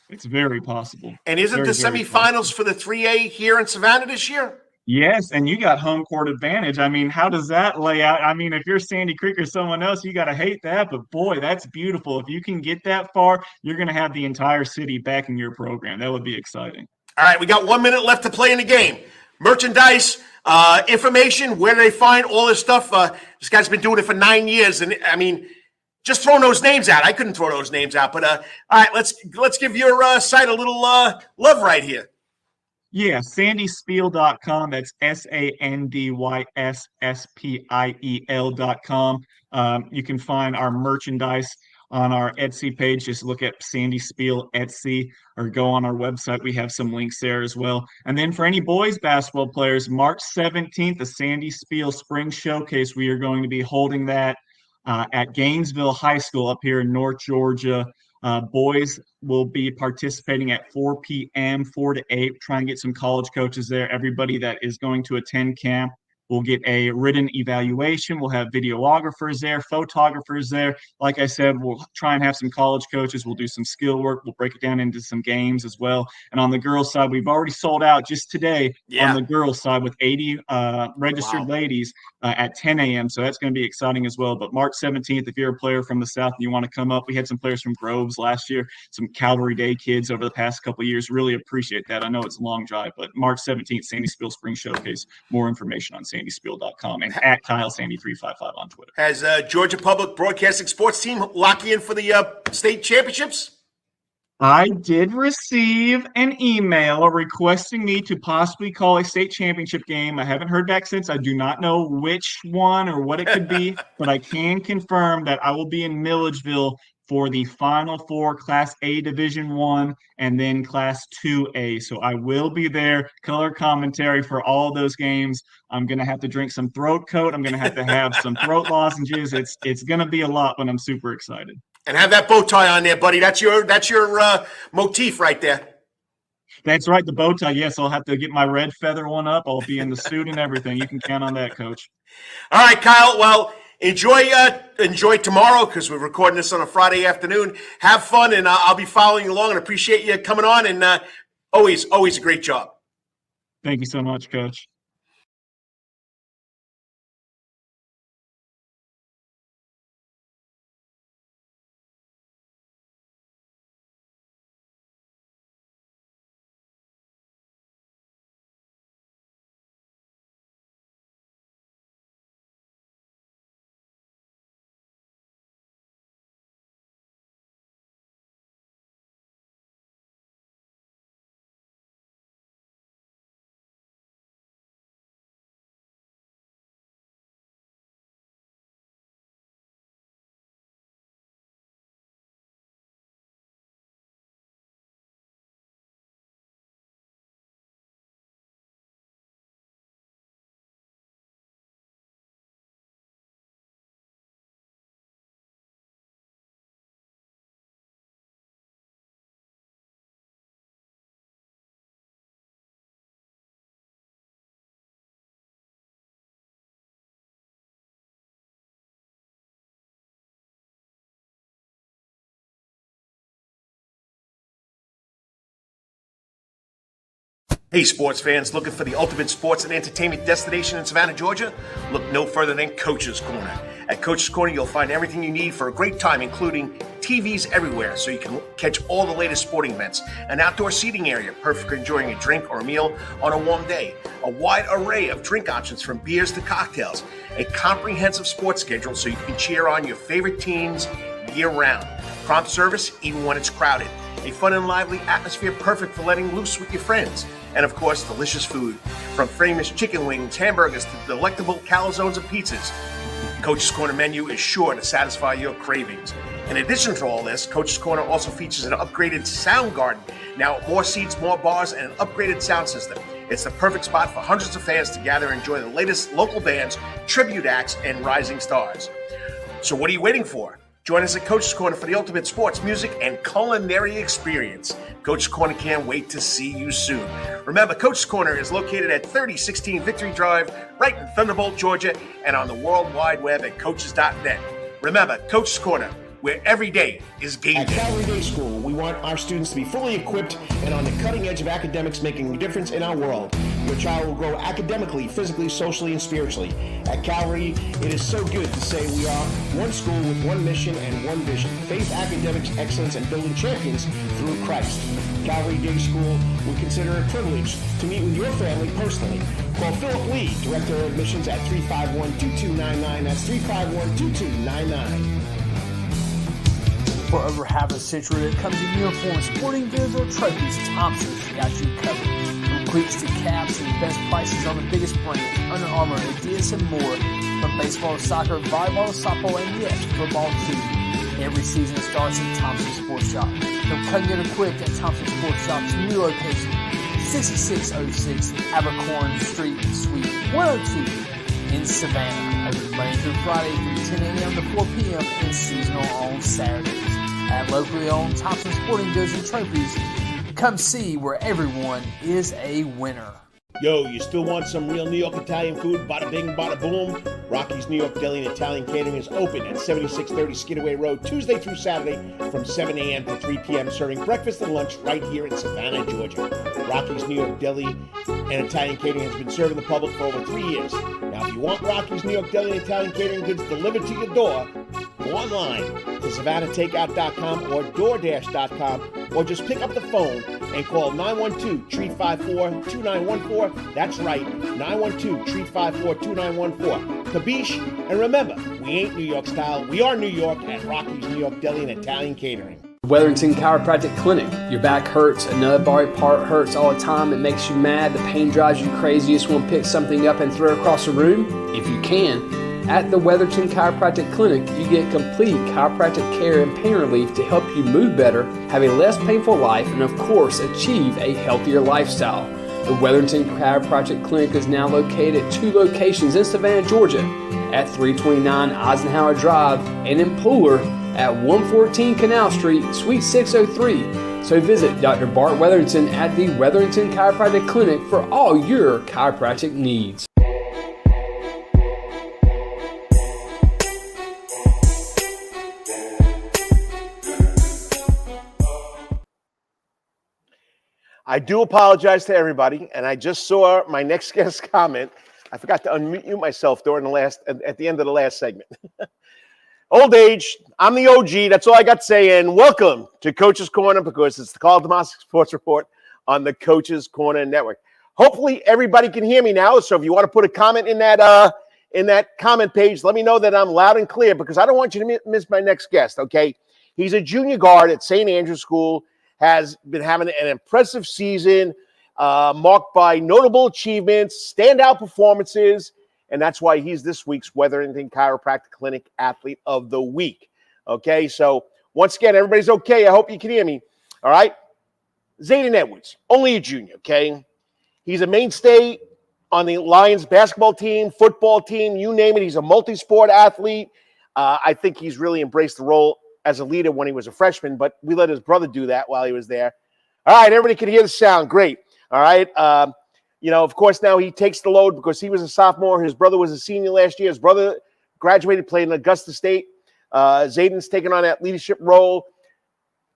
It's very possible. And isn't the semifinals for the 3A here in Savannah this year? Yes, and you got home court advantage. I mean, how does that lay out? I mean, if you're Sandy Creek or someone else, you got to hate that. But, boy, that's beautiful. If you can get that far, you're going to have the entire city backing your program. That would be exciting. All right, we got 1 minute left to play in the game. Merchandise, information, where do they find all this stuff? This guy's been doing it for 9 years. And, I mean, just throwing those names out. I couldn't throw those names out. But, all right, let's give your site a little love right here. Yeah, sandyspiel.com. That's SANDYSSPIEL.com. You can find our merchandise on our Etsy page. Just look at Sandy Spiel Etsy or go on our website. We have some links there as well. And then for any boys basketball players, March 17th, the Sandy Spiel Spring Showcase, we are going to be holding that at Gainesville High School up here in North Georgia. Boys will be participating at 4 p.m., 4 to 8, try and get some college coaches there. Everybody that is going to attend camp will get a written evaluation. We'll have videographers there, photographers there. Like I said, we'll try and have some college coaches. We'll do some skill work. We'll break it down into some games as well. And on the girls' side, we've already sold out just today on the girls' side with 80 registered ladies at 10 a.m. So that's going to be exciting as well. But March 17th, if you're a player from the South and you want to come up, we had some players from Groves last year, some Calvary Day kids over the past couple of years. Really appreciate that. I know it's a long drive, but March 17th, Sandy Spiel Spring Showcase. More information on sandyspiel.com and at KyleSandy355 on Twitter. Has Georgia Public Broadcasting Sports Team locked you in for the state championships? I did receive an email requesting me to possibly call a state championship game. I haven't heard back since. I do not know which one or what it could be, but I can confirm that I will be in Milledgeville for the Final Four Class A Division I and then Class 2A. So I will be there, color commentary for all those games. I'm going to have to drink some throat coat. I'm going to have some throat lozenges. It's going to be a lot, but I'm super excited. And have that bow tie on there, buddy. That's your motif right there. That's right, the bow tie. Yes, I'll have to get my red feather one up. I'll be in the suit and everything. You can count on that, Coach. All right, Kyle. Well, enjoy tomorrow because we're recording this on a Friday afternoon. Have fun, and I'll be following along and appreciate you coming on. And always a great job. Thank you so much, Coach. Hey, sports fans, looking for the ultimate sports and entertainment destination in Savannah, Georgia? Look no further than Coach's Corner. At Coach's Corner, you'll find everything you need for a great time, including TVs everywhere, so you can catch all the latest sporting events, an outdoor seating area, perfect for enjoying a drink or a meal on a warm day, a wide array of drink options from beers to cocktails, a comprehensive sports schedule so you can cheer on your favorite teams year-round, prompt service even when it's crowded, a fun and lively atmosphere perfect for letting loose with your friends, and of course, delicious food, from famous chicken wings, hamburgers, to delectable calzones and pizzas. Coach's Corner menu is sure to satisfy your cravings. In addition to all this, Coach's Corner also features an upgraded sound garden, now with more seats, more bars, and an upgraded sound system. It's the perfect spot for hundreds of fans to gather and enjoy the latest local bands, tribute acts, and rising stars. So what are you waiting for? Join us at Coach's Corner for the ultimate sports, music, and culinary experience. Coach's Corner can't wait to see you soon. Remember, Coach's Corner is located at 3016 Victory Drive, right in Thunderbolt, Georgia, and on the World Wide Web at coaches.net. Remember, Coach's Corner, where every day is game day. At Calvary Day School, we want our students to be fully equipped and on the cutting edge of academics, making a difference in our world. Your child will grow academically, physically, socially, and spiritually. At Calvary, it is so good to say we are one school with one mission and one vision: faith, academics, excellence, and building champions through Christ. Calvary Day School would consider it a privilege to meet with your family personally. Call Philip Lee, Director of Admissions, at 351-2299. That's 351-2299. For over half a century, it comes in uniforms, sporting goods, or trophies, Thompson's got you covered. From cleats to caps and best prices on the biggest brands, Under Armour, Adidas, and more. From baseball to soccer, volleyball to softball, and yes, football too. Every season starts at Thompson Sports Shop. Come get equipped at Thompson Sports Shop's new location, 6606 Abercorn Street, Suite 102 in Savannah. Open Monday through Friday from 10 a.m. to 4 p.m. and seasonal on Saturdays. At locally owned Thompson Sporting Goods and Trophies, come see where everyone is a winner. Yo, you still want some real New York Italian food? Bada bing, bada boom. Rocky's New York Deli and Italian Catering is open at 7630 Skidaway Road, Tuesday through Saturday from 7 a.m. to 3 p.m., serving breakfast and lunch right here in Savannah, Georgia. Rocky's New York Deli and Italian Catering has been serving the public for over 3 years. Now, if you want Rocky's New York Deli and Italian Catering goods delivered to your door, go online to SavannahTakeout.com or DoorDash.com, or just pick up the phone and call 912-354-2914. That's right, 912-354-2914. Kabish, and remember, we ain't New York style, we are New York at Rocky's New York Deli and Italian Catering. Wetherington Chiropractic Clinic. Your back hurts, another body part hurts all the time, it makes you mad, the pain drives you crazy, you just want to pick something up and throw it across the room? If you can, at the Wetherington Chiropractic Clinic, you get complete chiropractic care and pain relief to help you move better, have a less painful life, and of course, achieve a healthier lifestyle. The Wetherington Chiropractic Clinic is now located at 2 locations in Savannah, Georgia, at 329 Eisenhower Drive and in Pooler at 114 Canal Street, Suite 603. So visit Dr. Bart Wetherington at the Wetherington Chiropractic Clinic for all your chiropractic needs. I do apologize to everybody, and I just saw my next guest comment. I forgot to unmute myself at the end of the last segment. Old age, I'm the OG, that's all I got to say, and welcome to Coach's Corner, because it's the Karl DeMasi Sports Report on the Coach's Corner Network. Hopefully everybody can hear me now, so if you want to put a comment in that comment page, let me know that I'm loud and clear, because I don't want you to miss my next guest, okay? He's a junior guard at St. Andrew's School, has been having an impressive season, marked by notable achievements, standout performances, and that's why he's this week's Wetherington Chiropractic Clinic Athlete of the Week. Okay, so once again, everybody's okay. I hope you can hear me. All right. Zayden Edwards, only a junior, okay? He's a mainstay on the Lions basketball team, football team, you name it. He's a multi-sport athlete. I think he's really embraced the role as a leader when he was a freshman, but we let his brother do that while he was there. All right, everybody can hear the sound. Great. All right. Of course, now he takes the load because he was a sophomore. His brother was a senior last year. His brother graduated, played in Augusta State. Zayden's taken on that leadership role,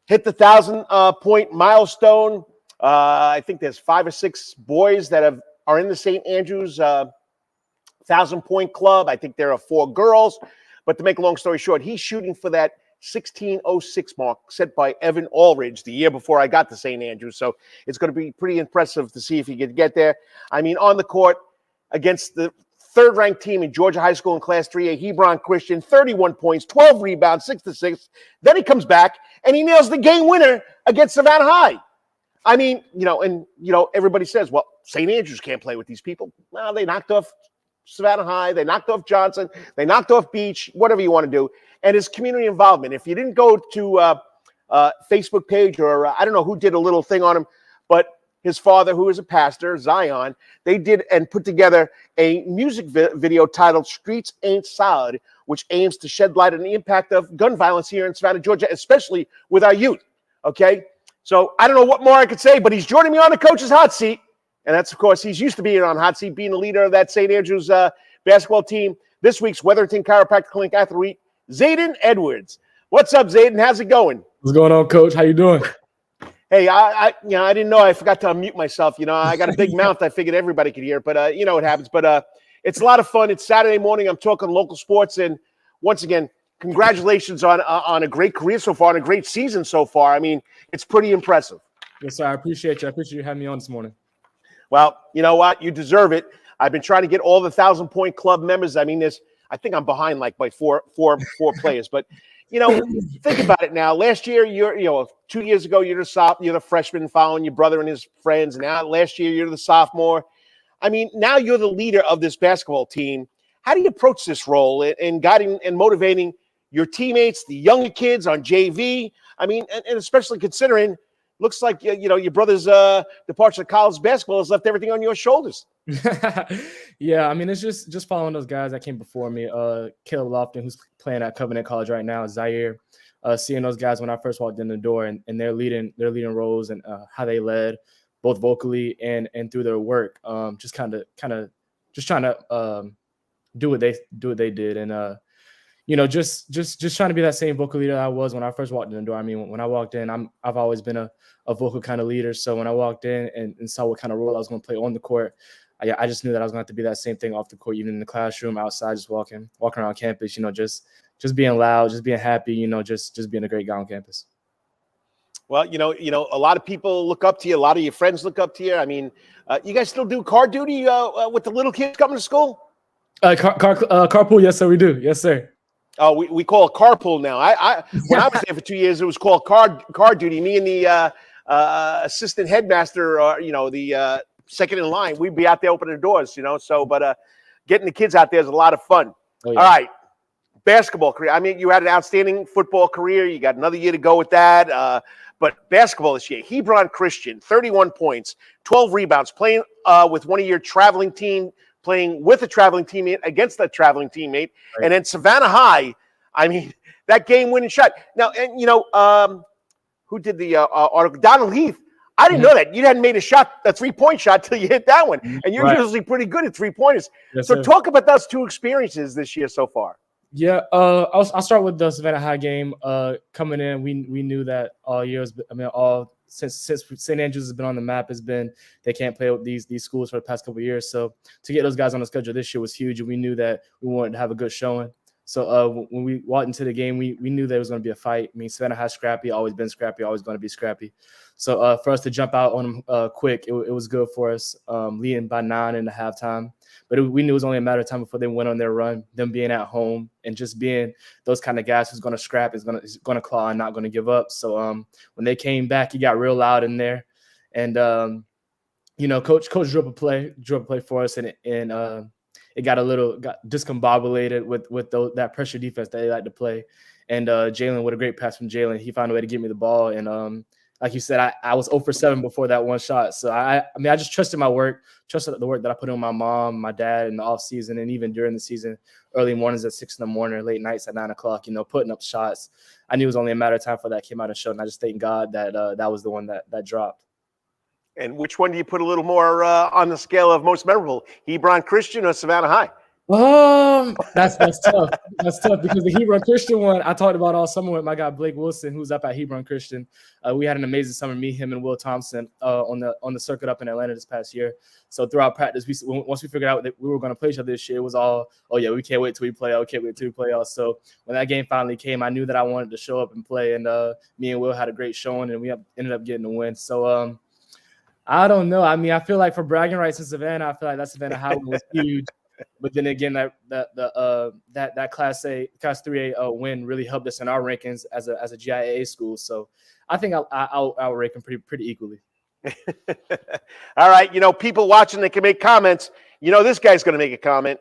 hit the 1,000-point milestone. I think there's 5 or 6 boys that are in the St. Andrews 1,000-point club. I think there are 4 girls. But to make a long story short, he's shooting for that 16:06 mark set by Evan Aldridge the year before I got to St. Andrews. So it's going to be pretty impressive to see if he could get there. I mean, on the court against the third-ranked team in Georgia High School in Class 3A, Hebron Christian, 31 points, 12 rebounds, 6 to 6. Then he comes back and he nails the game winner against Savannah High. I mean, everybody says, well, St. Andrews can't play with these people. Well, they knocked off Savannah High, they knocked off Johnson, they knocked off Beach, whatever you want to do. And his community involvement. If you didn't go to Facebook page or I don't know who did a little thing on him, but his father, who is a pastor, Zion, they did and put together a music video titled Streets Ain't Solid, which aims to shed light on the impact of gun violence here in Savannah, Georgia, especially with our youth. Okay? So I don't know what more I could say, but he's joining me on the coach's hot seat. And that's, of course, he's used to being on hot seat, being the leader of that St. Andrews basketball team. This week's Wetherington Chiropractic Clinic Athlete, Zayden Edwards. What's up, Zayden? How's it going? What's going on, Coach? How you doing? Hey, I didn't know. I forgot to unmute myself. I got a big mouth. I figured everybody could hear, but it happens. But it's a lot of fun. It's Saturday morning. I'm talking local sports, and once again, congratulations on a great career so far and a great season so far. I mean, it's pretty impressive. Yes, sir. I appreciate you. I appreciate you having me on this morning. Well, you know what? You deserve it. I've been trying to get all the 1,000-point club members. I mean, I think I'm behind like by four players, but think about it now. Last year, 2 years ago, you're the freshman following your brother and his friends. Now, last year, you're the sophomore. I mean, now you're the leader of this basketball team. How do you approach this role in guiding and motivating your teammates, the younger kids on JV? I mean, and especially considering, looks like your brother's departure to college basketball has left everything on your shoulders. Yeah, I mean, it's just following those guys that came before me. Caleb Lofton, who's playing at Covenant College right now, Zaire. Seeing those guys when I first walked in the door and their leading roles and how they led, both vocally and through their work. Just kind of just trying to do what they did, and just trying to be that same vocal leader I was when I first walked in the door. I mean, when I walked in, I've always been a vocal kind of leader. So when I walked in and saw what kind of role I was going to play on the court, I just knew that I was going to have to be that same thing off the court, even in the classroom, outside, just walking around campus. Just being loud, just being happy. Just being a great guy on campus. Well, a lot of people look up to you. A lot of your friends look up to you. I mean, you guys still do car duty with the little kids coming to school? Carpool, yes, sir, we do. Yes, sir. Oh, we call it carpool now. When I was there for 2 years, it was called car duty. Me and the assistant headmaster, the second in line, we'd be out there opening the doors, So, but getting the kids out there is a lot of fun. Oh, yeah. All right, basketball career. I mean, you had an outstanding football career. You got another year to go with that. But basketball this year, Hebron Christian, 31 points, 12 rebounds, playing with one of your traveling team. Playing with a traveling teammate against a traveling teammate. Right. And then Savannah High, I mean, that game-winning shot. Now, and who did the article? Donald Heath. I didn't know that. You hadn't made a three-point shot till you hit that one. And you're usually pretty good at three-pointers. Yes, so talk about those two experiences this year so far. Yeah, I'll start with the Savannah High game. Coming in, we knew that all years. Since St. Andrews has been on the map, they can't play with these schools for the past couple of years. So to get those guys on the schedule this year was huge, and we knew that we wanted to have a good showing. So when we walked into the game, we knew there was going to be a fight. I mean, Savannah High scrappy, always been scrappy, always going to be scrappy. So for us to jump out on them quick, it was good for us, leading by 9 in the halftime. But we knew it was only a matter of time before they went on their run, them being at home and just being those kind of guys who's going to scrap, is going to claw and not going to give up. So when they came back, it got real loud in there. And, Coach drew up a play for us, and it got discombobulated with that pressure defense that they like to play. And Jalen, with a great pass from Jalen, he found a way to give me the ball. And like you said, I was 0 for 7 before that one shot. So I just trusted my work, trusted the work that I put in my mom, my dad in the off season, and even during the season, early mornings at 6 in the morning, late nights at 9 o'clock, putting up shots. I knew it was only a matter of time for that came out and showed. And I just thank God that that was the one that dropped. And which one do you put a little more on the scale of most memorable, Hebron Christian or Savannah High? That's tough. That's tough because the Hebron Christian one I talked about all summer with my guy Blake Wilson, who's up at Hebron Christian. We had an amazing summer, me, him, and Will Thompson on the circuit up in Atlanta this past year. So throughout practice, once we figured out that we were going to play each other this year, it was all, oh yeah, we can't wait till we play. Oh, can't wait till we play. So when that game finally came, I knew that I wanted to show up and play, and me and Will had a great showing, and we ended up getting the win. So I don't know. I mean, I feel like for bragging rights in Savannah, I feel like that Savannah High was huge. But then again, that Class 3A win really helped us in our rankings as a GIAA school. So I think I'll rank them pretty equally. All right, people watching, they can make comments. This guy's going to make a comment.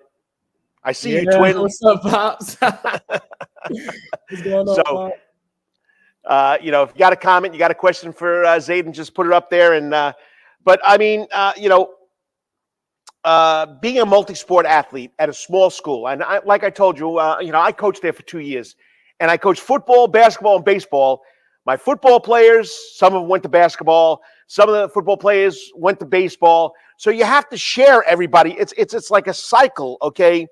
I see you, twin. What's up, Pops? What's going on, Pops? If you got a comment, you got a question for Zayden, just put it up there. And but I mean, being a multi-sport athlete at a small school, and like I told you, I coached there for 2 years, and I coached football, basketball, and baseball. My football players, some of them went to basketball, some of the football players went to baseball. So you have to share everybody. It's like a cycle, okay?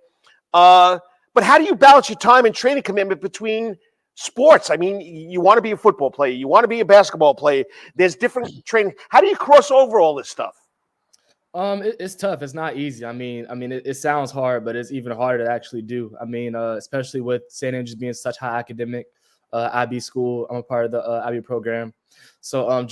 But how do you balance your time and training commitment between sports? I mean, you want to be a football player, you want to be a basketball player. There's different training. How do you cross over all this stuff? It's tough. It's not easy. I mean, it sounds hard, but it's even harder to actually do. I mean, especially with St. Andrews being such high academic IB school. I'm a part of the IB program. So I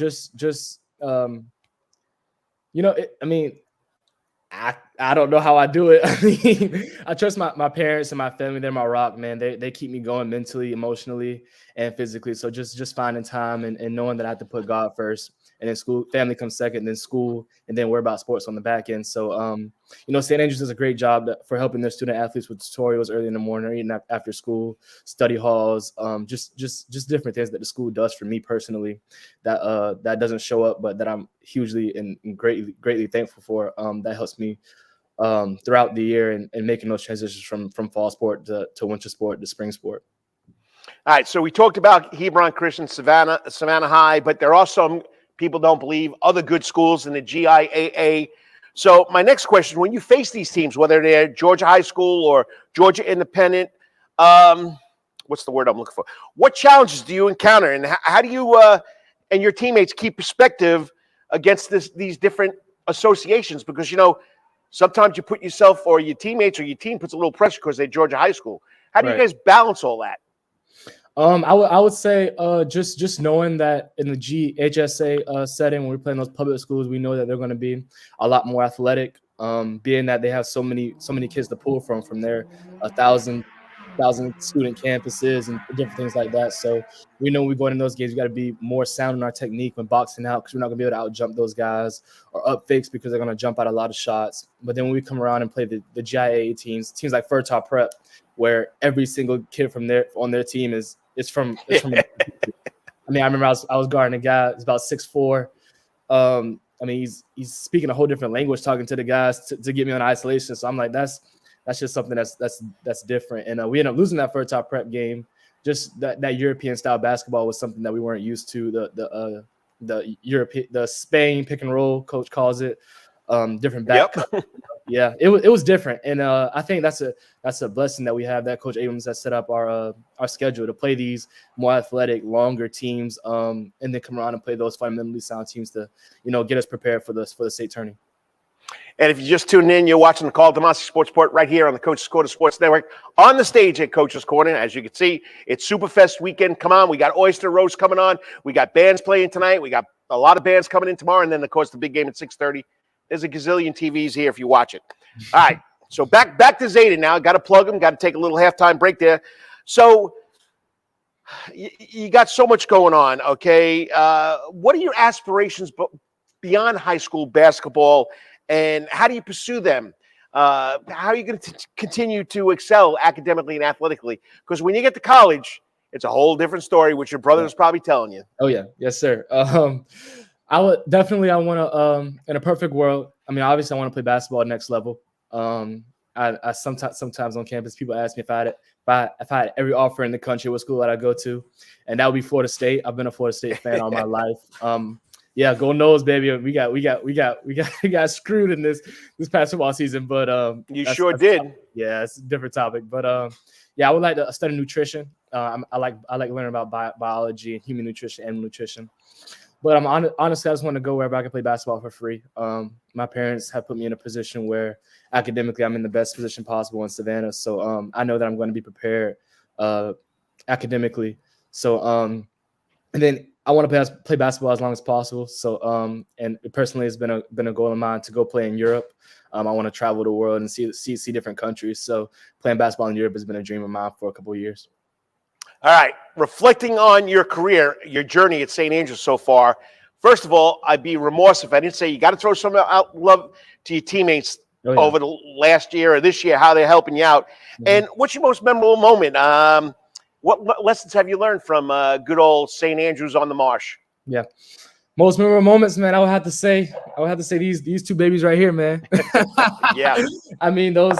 don't know how I do it. I mean, I trust my parents and my family. They're my rock, man. They keep me going mentally, emotionally, and physically. So just finding time and knowing that I have to put God first. And then family comes second, then school, and then worry about sports on the back end. So, St. Andrews does a great job for helping their student athletes with tutorials early in the morning or even after school, study halls, just different things that the school does for me personally that doesn't show up, but that I'm hugely and greatly thankful for. That helps me throughout the year and making those transitions from fall sport to winter sport to spring sport. All right, so we talked about Hebron Christian, Savannah High, but there are some people don't believe other good schools in the GIAA. So my next question, when you face these teams, whether they're Georgia High School or Georgia Independent, what's the word I'm looking for? What challenges do you encounter, and how do you and your teammates keep perspective against these different associations? Because, sometimes you put yourself or your teammates or your team puts a little pressure because they're Georgia High School. How do you guys balance all that? I would say just knowing that in the GHSA setting, when we're playing those public schools, we know that they're going to be a lot more athletic, being that they have so many kids to pull from their 1,000 student campuses and different things like that. So we know when we go in those games, we got to be more sound in our technique when boxing out, because we're not going to be able to out jump those guys or up fakes because they're going to jump out a lot of shots. But then when we come around and play the GIAA teams like Furtop Prep, where every single kid on their team is from I mean, I remember I was guarding a guy who's about 6'4". I mean, he's speaking a whole different language, talking to the guys to get me on isolation. So I'm like, that's just something that's different. And we ended up losing that first top prep game. Just that European style basketball was something that we weren't used to. The Spain pick and roll, coach calls it, different back. Yep. Yeah, it was different, and I think that's a blessing that we have, that Coach Abrams has set up our schedule to play these more athletic, longer teams, and then come around and play those fundamentally sound teams to get us prepared for the state tourney. And if you just tuned in, you're watching the Karl DeMasi Sports Report right here on the Coach's Corner Sports Network. On the stage at Coach's Corner, as you can see, it's Superfest weekend. Come on, we got Oyster Roast coming on. We got bands playing tonight. We got a lot of bands coming in tomorrow, and then of course the big game at 6:30. There's a gazillion TVs here if you watch it. All right, so back to Zayden now. Got to plug him. Got to take a little halftime break there. So you got so much going on, okay? What are your aspirations beyond high school basketball, and how do you pursue them? How are you going to continue to excel academically and athletically? Because when you get to college, it's a whole different story, which your brother was probably telling you. Oh, yeah. Yes, sir. I want to, in a perfect world, I mean, obviously I want to play basketball at next level. I sometimes on campus, people ask me if I had every offer in the country, what school would I go to? And that would be Florida State. I've been a Florida State fan all my life. Yeah, go Noles, baby. We got screwed in this past football season, but You sure did. Yeah, it's a different topic, but yeah, I would like to study nutrition. I like learning about biology and human nutrition and nutrition. But honestly, I just want to go wherever I can play basketball for free. My parents have put me in a position where academically I'm in the best position possible in Savannah. So I know that I'm going to be prepared academically. So and then I want to play basketball as long as possible. So and personally, it's been a goal of mine to go play in Europe. I want to travel the world and see different countries. So playing basketball in Europe has been a dream of mine for a couple of years. All right. Reflecting on your career, your journey at St. Andrews so far, first of all, I'd be remorse if I didn't say you got to throw some out love to your teammates over the last year or this year, how they're helping you out. Mm-hmm. And what's your most memorable moment? What lessons have you learned from good old St. Andrews on the Marsh? Yeah. Most memorable moments, man, I would have to say these two babies right here, man. Yeah. I mean, those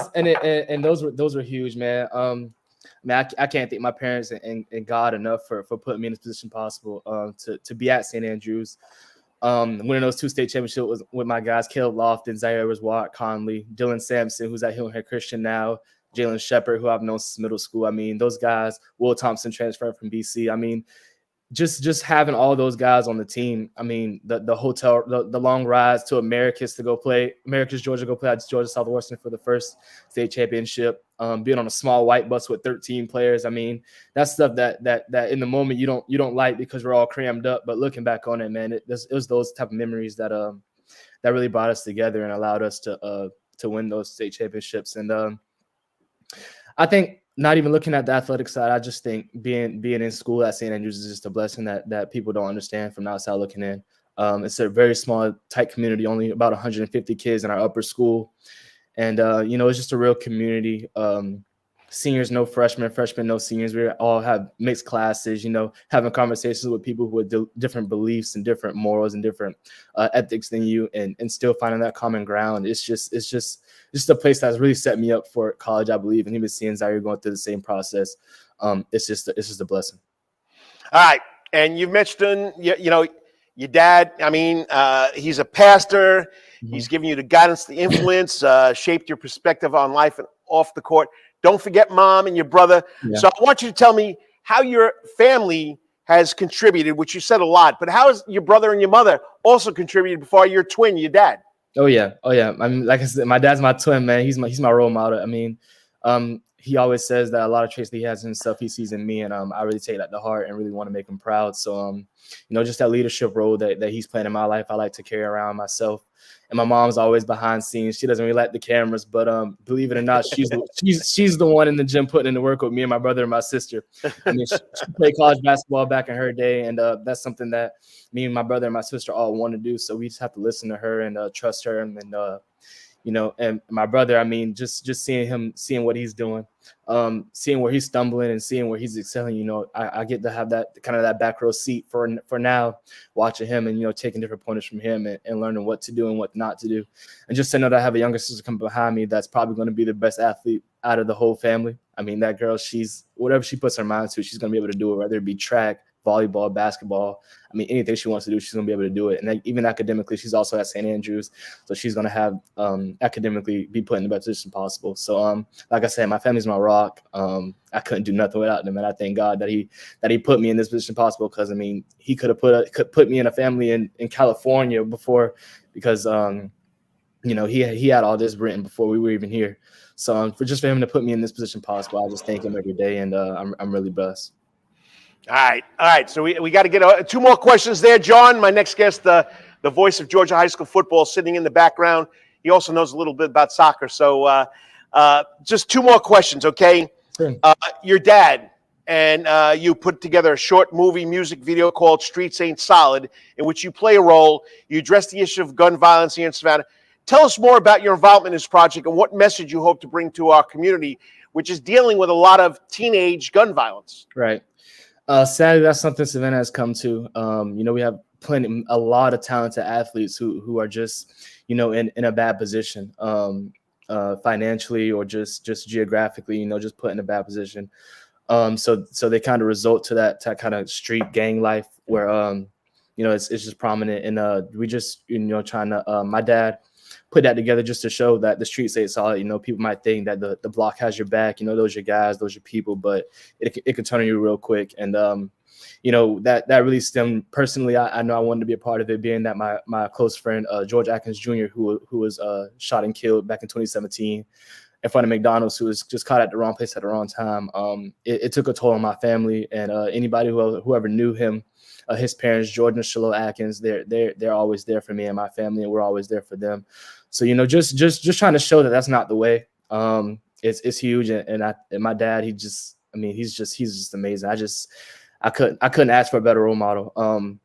were huge, man. Man, I can't thank my parents and God enough for putting me in this position possible to be at St. Andrews. Winning those 2 state championships was with my guys, Caleb Lofton, Zayden Edwards, Watt Conley, Dylan Sampson, who's at Hilton Head Christian now, Jalen Shepard, who I've known since middle school. I mean, those guys, Will Thompson transferred from BC. I mean, just having all those guys on the team. I mean, the hotel, the long rides to Americus to go play, Georgia, go play at Georgia Southwestern for the first state championship. Being on a small white bus with 13 players. I mean, that's stuff that in the moment you don't like because we're all crammed up. But looking back on it, man, it was those type of memories that really brought us together and allowed us to win those state championships. And I think, not even looking at the athletic side, I just think being in school at St. Andrews is just a blessing that people don't understand from the outside looking in. It's a very small, tight community, only about 150 kids in our upper school. And, it's just a real community. Seniors, no freshmen, no seniors. We all have mixed classes, having conversations with people with different beliefs and different morals and different ethics than you, and still finding that common ground. It's just a place that's really set me up for college, I believe. And even seeing Zaire going through the same process, it's just a blessing. All right. And you've mentioned, your dad. I mean, he's a pastor. Mm-hmm. He's giving you the guidance, the influence, shaped your perspective on life and off the court. Don't forget mom and your brother. Yeah. So I want you to tell me how your family has contributed, which you said a lot, but how has your brother and your mother also contributed before your twin, your dad? Oh yeah. I mean, like I said, my dad's my twin, man. He's my role model. I mean, he always says that a lot of traits that he has in himself, he sees in me, and I really take that to heart and really want to make him proud. So, just that leadership role that he's playing in my life, I like to carry around myself. And my mom's always behind scenes. She doesn't really like the cameras, but believe it or not, she's the one in the gym putting in the work with me and my brother and my sister. I mean, she played college basketball back in her day, and that's something that me and my brother and my sister all want to do. So we just have to listen to her and trust her, and and my brother, I mean, just seeing what he's doing, seeing where he's stumbling and seeing where he's excelling, I get to have that kind of that back row seat for now, watching him and, taking different pointers from him and learning what to do and what not to do. And just to know that I have a younger sister come behind me that's probably going to be the best athlete out of the whole family. I mean, that girl, she's whatever she puts her mind to, she's going to be able to do it, whether it be track, volleyball, basketball. I mean, anything she wants to do, she's going to be able to do it. And even academically, she's also at St. Andrews. So she's going to have academically be put in the best position possible. So, like I said, my family's my rock. I couldn't do nothing without them. And I thank God that he put me in this position possible. Because, I mean, he could have put me in a family in California before, because, he had all this written before we were even here. So for him to put me in this position possible, I just thank him every day. And I'm really blessed. All right. So we got to get 2 more questions there. Jon, my next guest, the voice of Georgia high school football, sitting in the background. He also knows a little bit about soccer. So just 2 more questions, okay? Sure. Your dad and you put together a short movie music video called Streets Ain't Solid, in which you play a role. You address the issue of gun violence here in Savannah. Tell us more about your involvement in this project and what message you hope to bring to our community, which is dealing with a lot of teenage gun violence. Right. Sadly, that's something Savannah has come to. We have a lot of talented athletes who are just, in a bad position, financially or just geographically, just put in a bad position. So they kind of resort to that kind of street gang life where, it's just prominent. And we just, trying to, my dad put that together just to show that the streets say it's solid. People might think that the block has your back, those are your guys, those are your people, but it can turn on you real quick. And, that really stemmed personally. I know I wanted to be a part of it, being that my close friend, George Atkins Jr., who was shot and killed back in 2017 in front of McDonald's, who was just caught at the wrong place at the wrong time. It took a toll on my family, and anybody whoever knew him, his parents, George and Shiloh Atkins, they're always there for me and my family, and we're always there for them. So, just trying to show that that's not the way. It's huge. And my dad, he's just amazing. I couldn't ask for a better role model.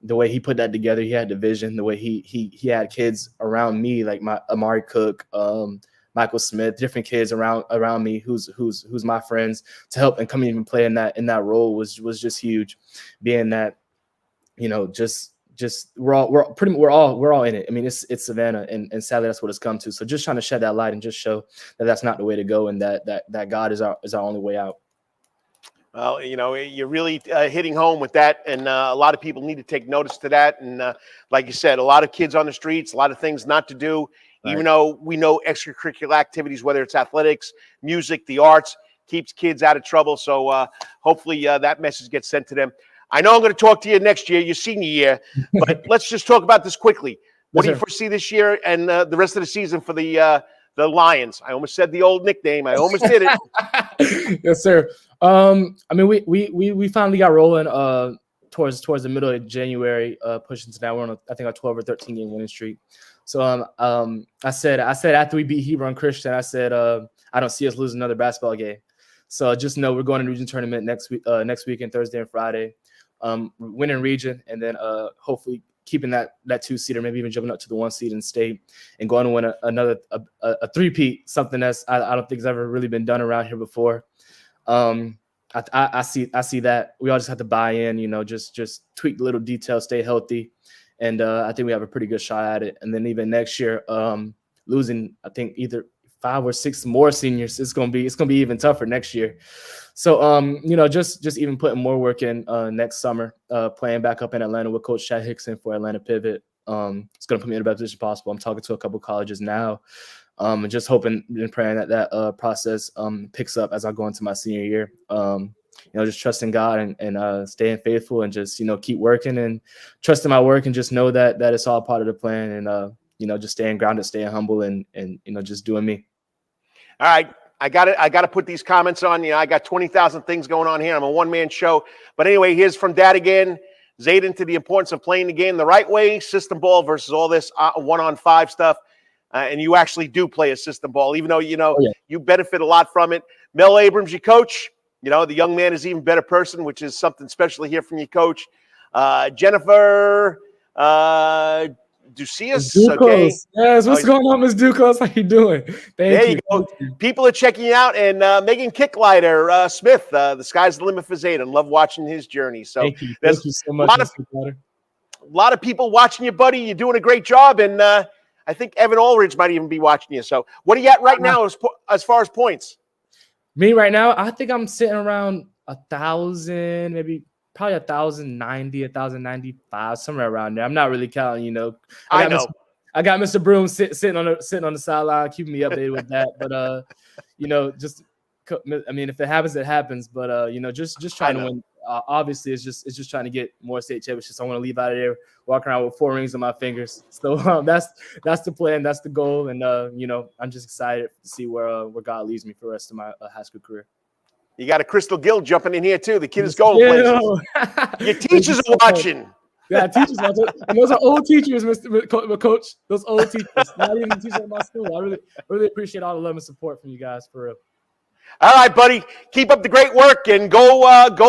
The way he put that together, he had the vision, the way he had kids around me, like my Amari Cook, Michael Smith, different kids around me who's my friends, to help and come even play in that role was just huge. Being that, just we're all in it. I mean, it's Savannah, and sadly that's what it's come to. So just trying to shed that light and just show that that's not the way to go, and that God is our only way out. Well, you're really hitting home with that, and a lot of people need to take notice to that. And like you said, a lot of kids on the streets, a lot of things not to do, right. Even though we know extracurricular activities, whether it's athletics, music, the arts, keeps kids out of trouble. So hopefully that message gets sent to them. I know I'm going to talk to you next year, your senior year, but let's just talk about this quickly. What do you foresee this year and the rest of the season for the Lions? I almost said the old nickname. I almost did it. Yes, sir. I mean, we finally got rolling towards the middle of January, pushing to now. We're on I think a 12 or 13 game winning streak. So I said after we beat Hebron Christian, I said I don't see us losing another basketball game. So just know we're going to region tournament next weekend, Thursday and Friday. Winning region, and then hopefully keeping that 2-seed, or maybe even jumping up to the 1-seed in state, and going to win another three-peat, something that's I don't think has ever really been done around here before. I see that. We all just have to buy in, just tweak the little details, stay healthy, and I think we have a pretty good shot at it. And then even next year, losing I think either 5 or 6 more seniors, it's gonna be even tougher next year. So just even putting more work in next summer, playing back up in Atlanta with Coach Chad Hickson for Atlanta Pivot. It's gonna put me in the best position possible. I'm talking to a couple colleges now, and just hoping and praying that process picks up as I go into my senior year. Just trusting God and staying faithful, and just keep working and trusting my work, and just know that it's all part of the plan, and just staying grounded, staying humble, and just doing me. All right. I got to put these comments on. I got 20,000 things going on here. I'm a one-man show. But anyway, here's from Dad again. Zayden, to the importance of playing the game the right way, system ball versus all this 1-on-5 stuff. And you actually do play a system ball, even though, you benefit a lot from it. Mel Abrams, your coach. The young man is an even better person, which is something special to hear from your coach. Jennifer Ducius, okay. Yes, what's going on, Ms. Duclos? How you doing? There you go. People are checking you out, and Megan Kicklighter Smith. The sky's the limit for Zayden. Love watching his journey. So thank you so much. A lot of people watching you, buddy. You're doing a great job, and I think Evan Ulrich might even be watching you. So what are you at right now as far as points? Me right now, I think I'm sitting around 1,000, maybe. Probably 1,090, 1,095, somewhere around there. I'm not really counting, I know. I got Mr. Broom sitting on the sideline, keeping me updated with that. But if it happens, it happens. But just trying to win. Obviously, it's just trying to get more state championships. I want to leave out of there walking around with 4 rings on my fingers. So that's the plan, that's the goal, and I'm just excited to see where God leads me for the rest of my high school career. You got a Crystal Gill jumping in here, too. The kid is going places. Your teachers are watching. Yeah, teachers. And those are old teachers, Mr. Coach. Those old teachers. Not even teachers at my school. I really appreciate all the love and support from you guys, for real. All right, buddy. Keep up the great work, and go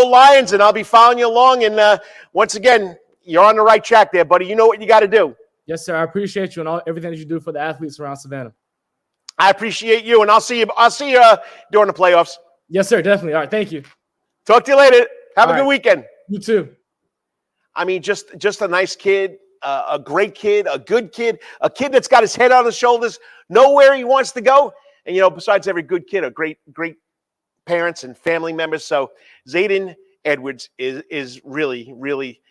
Lions, and I'll be following you along. And once again, you're on the right track there, buddy. You know what you got to do. Yes, sir. I appreciate you and everything that you do for the athletes around Savannah. I appreciate you, and I'll see you during the playoffs. Yes, sir. Definitely. All right. Thank you. Talk to you later. Have a good weekend. You too. I mean, just a nice kid, a great kid, a good kid, a kid that's got his head on his shoulders, know where he wants to go. And, besides every good kid, are great parents and family members. So Zayden Edwards is really, really,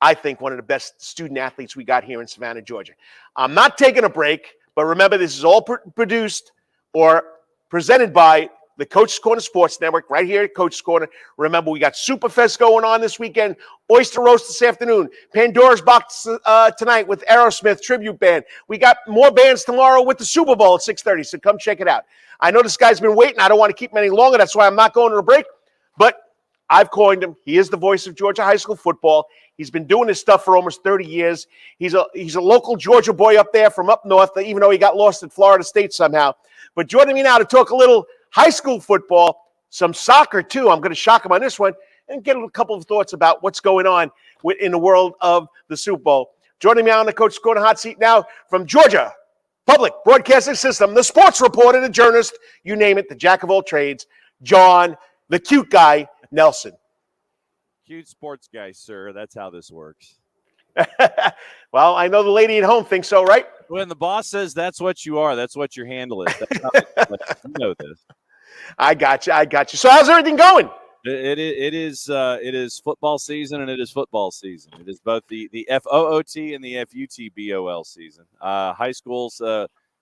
I think, one of the best student athletes we got here in Savannah, Georgia. I'm not taking a break, but remember, this is all produced or presented by the Coach's Corner Sports Network right here at Coach's Corner. Remember, we got Superfest going on this weekend, Oyster Roast this afternoon, Pandora's Box tonight with Aerosmith Tribute Band. We got more bands tomorrow with the Super Bowl at 6:30, so come check it out. I know this guy's been waiting. I don't want to keep him any longer. That's why I'm not going to a break, but I've coined him. He is the voice of Georgia high school football. He's been doing this stuff for almost 30 years. He's a local Georgia boy up there from up north, even though he got lost at Florida State somehow. But joining me now to talk a little high school football, some soccer too. I'm going to shock him on this one and get a couple of thoughts about what's going on in the world of the Super Bowl. Joining me on the Coach's Corner hot seat now from Georgia Public Broadcasting System, the sports reporter, the journalist, you name it, the jack of all trades, Jon, the cute guy, Nelson. Cute sports guy, sir. That's how this works. Well, I know the lady at home thinks so, right? When the boss says that's what you are, that's what your handle is. That's how you know this. I got you. So how's everything going? It is football season, and it is football season. It is both the FOOT and the FUTBOL season. High schools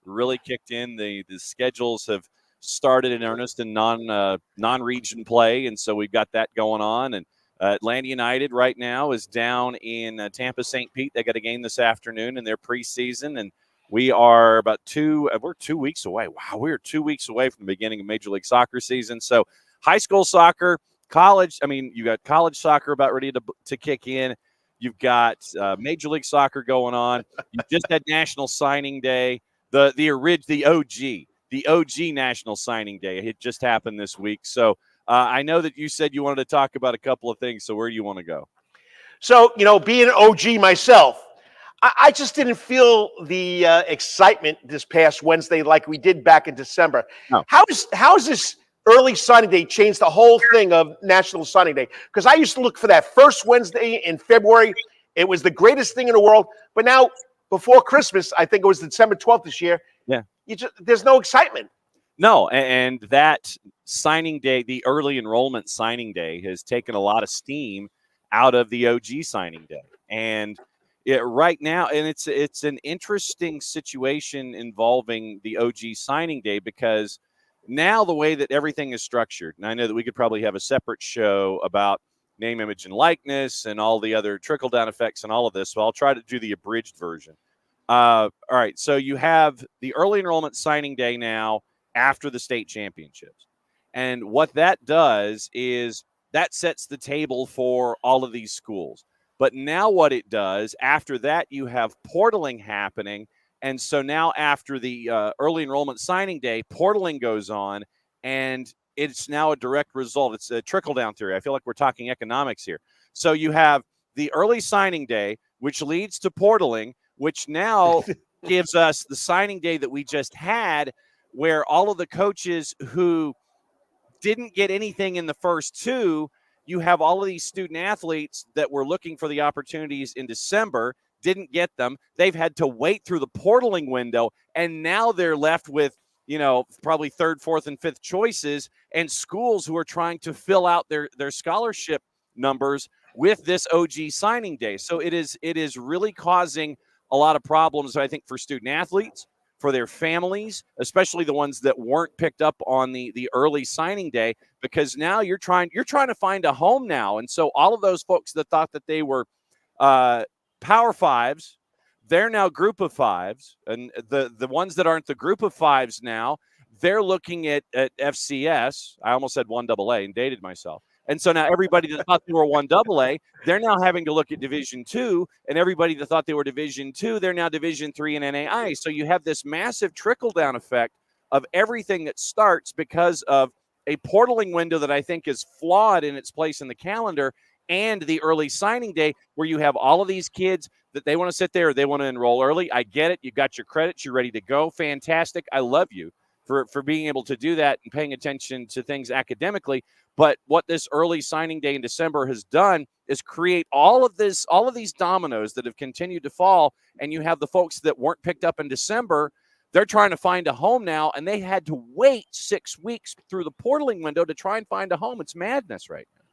really kicked in. The schedules have started in earnest in non-region play, and so we've got that going on. And Atlanta United right now is down in Tampa St. Pete. They got a game this afternoon in their preseason, and we are we're 2 weeks away. Wow, we're 2 weeks away from the beginning of Major League Soccer season. So high school soccer, you got college soccer about ready to kick in. You've got Major League Soccer going on. You just had National Signing Day, the OG National Signing Day. It just happened this week. So I know that you said you wanted to talk about a couple of things. So where do you want to go? So, being an OG myself, I just didn't feel the excitement this past Wednesday like we did back in December. No. How is this early signing day changed the whole thing of National Signing Day? Because I used to look for that first Wednesday in February. It was the greatest thing in the world. But now, before Christmas, I think it was December 12th this year. Yeah, there's no excitement. No, and that signing day, the early enrollment signing day, has taken a lot of steam out of the OG signing day. And right now, and it's an interesting situation involving the OG signing day, because now the way that everything is structured, and I know that we could probably have a separate show about name, image, and likeness and all the other trickle-down effects and all of this, so I'll try to do the abridged version. All right, so you have the early enrollment signing day now after the state championships. And what that does is that sets the table for all of these schools. But now what it does, after that, you have portaling happening. And so now after the early enrollment signing day, portaling goes on, and it's now a direct result. It's a trickle-down theory. I feel like we're talking economics here. So you have the early signing day, which leads to portaling, which now gives us the signing day that we just had, where all of the coaches who didn't get anything in the first two, you have all of these student athletes that were looking for the opportunities in December, didn't get them. They've had to wait through the portaling window, and now they're left with, probably third, fourth, and fifth choices, and schools who are trying to fill out their scholarship numbers with this OG signing day. So it is really causing a lot of problems, I think, for student athletes, for their families, especially the ones that weren't picked up on the early signing day, because now you're trying to find a home now. And so all of those folks that thought that they were Power Fives, they're now Group of Fives, and the ones that aren't the Group of Fives now, they're looking at FCS. I almost said 1AA and dated myself. And so now everybody that thought they were 1AA, they're now having to look at Division II, and everybody that thought they were Division II, they're now Division III and NAI. So you have this massive trickle-down effect of everything that starts because of a portaling window that I think is flawed in its place in the calendar, and the early signing day where you have all of these kids that they want to sit there or they want to enroll early. I get it. You got your credits. You're ready to go. Fantastic. I love you for being able to do that and paying attention to things academically. But what this early signing day in December has done is create all of these dominoes that have continued to fall. And you have the folks that weren't picked up in December. They're trying to find a home now, and they had to wait 6 weeks through the portaling window to try and find a home. It's madness right now.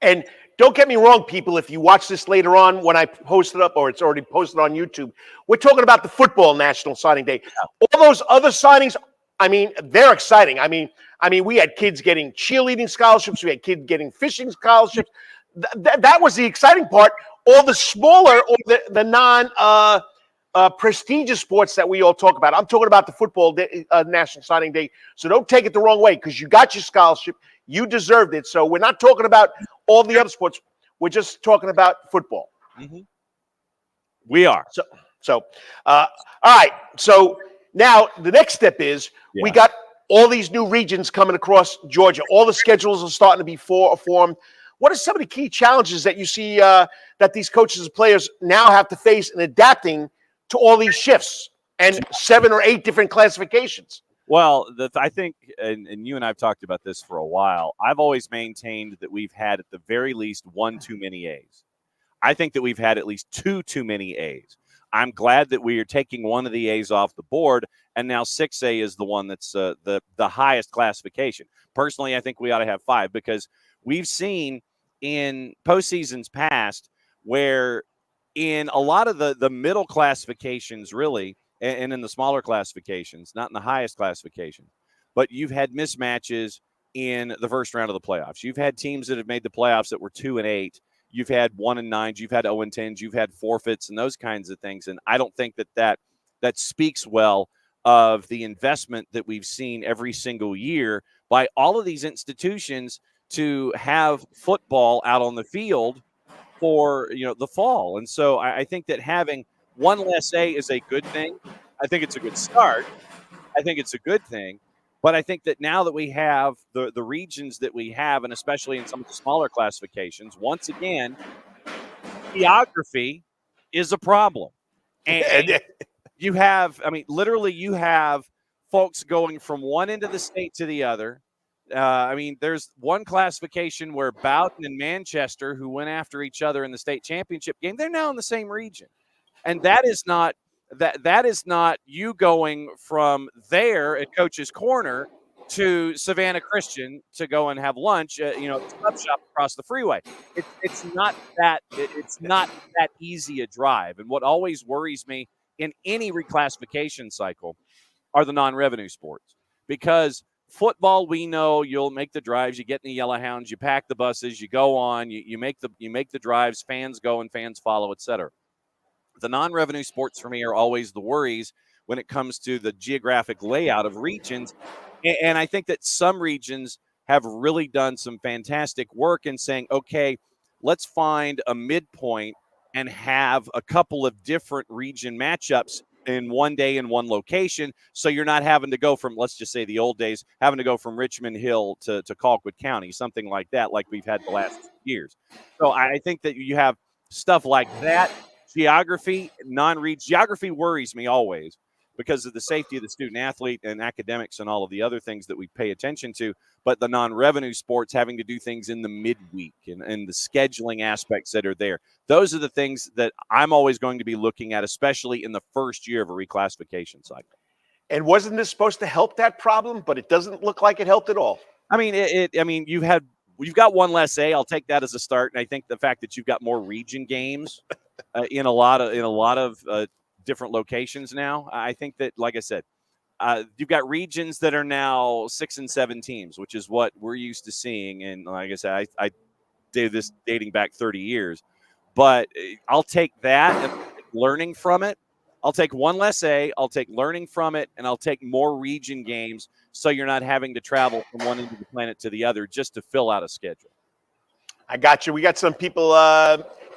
And don't get me wrong, people, if you watch this later on when I post it up, or it's already posted on YouTube, we're talking about the football National Signing Day. All those other signings, I mean, they're exciting. I mean, we had kids getting cheerleading scholarships. We had kids getting fishing scholarships. That was the exciting part. All the smaller or the non prestigious sports that we all talk about. I'm talking about the football day, National Signing Day. So don't take it the wrong way, because you got your scholarship. You deserved it. So we're not talking about all the other sports. We're just talking about football. Mm-hmm. We are. So, all right. So now the next step is we got all these new regions coming across Georgia. All the schedules are starting to be formed. What are some of the key challenges that you see that these coaches and players now have to face in adapting to all these shifts and 7 or 8 different classifications? Well, I think, and you and I have talked about this for a while, I've always maintained that we've had at the very least 1 too many A's. I think that we've had at least 2 too many A's. I'm glad that we are taking one of the A's off the board, and now 6A is the one that's the highest classification. Personally, I think we ought to have 5, because we've seen in postseasons past where in a lot of the middle classifications, really, and in the smaller classifications, not in the highest classification, but you've had mismatches in the first round of the playoffs. You've had teams that have made the playoffs that were 2 and 8. You've had 1 and 9s. You've had 0 and 10s. You've had forfeits and those kinds of things. And I don't think that speaks well of the investment that we've seen every single year by all of these institutions to have football out on the field for the fall. And so I think that having 1 less A is a good thing. I think it's a good start. I think it's a good thing. But I think that now that we have the regions that we have, and especially in some of the smaller classifications, once again, geography is a problem. And you have, literally you have folks going from one end of the state to the other. There's one classification where Bowdoin and Manchester, who went after each other in the state championship game, they're now in the same region. And that is not you going from there at Coach's Corner to Savannah Christian to go and have lunch, at the club shop across the freeway. It's not that easy a drive. And what always worries me in any reclassification cycle are the non-revenue sports, because football, we know you'll make the drives, you get in the Yellowhounds, you pack the buses, you go on, you make the drives, fans go and fans follow, etc. The non-revenue sports for me are always the worries when it comes to the geographic layout of regions. And I think that some regions have really done some fantastic work in saying, okay, let's find a midpoint and have a couple of different region matchups in one day in one location. So you're not having to go from, let's just say the old days, having to go from Richmond Hill to Colquitt County, something like that, like we've had the last years. So I think that you have stuff like that. Geography worries me always because of the safety of the student athlete and academics and all of the other things that we pay attention to. But the non-revenue sports having to do things in the midweek and the scheduling aspects that are there. Those are the things that I'm always going to be looking at, especially in the first year of a reclassification cycle. And wasn't this supposed to help that problem? But it doesn't look like it helped at all. You've got 1 less A. I'll take that as a start. And I think the fact that you've got more region games in a lot of different locations now, I think that, like I said, you've got regions that are now 6 and 7 teams, which is what we're used to seeing. And like I said, I did this dating back 30 years. But I'll take that and learning from it. I'll take 1 less A. I'll take learning from it, and I'll take more region games so you're not having to travel from one end of the planet to the other just to fill out a schedule. I got you. We got some people.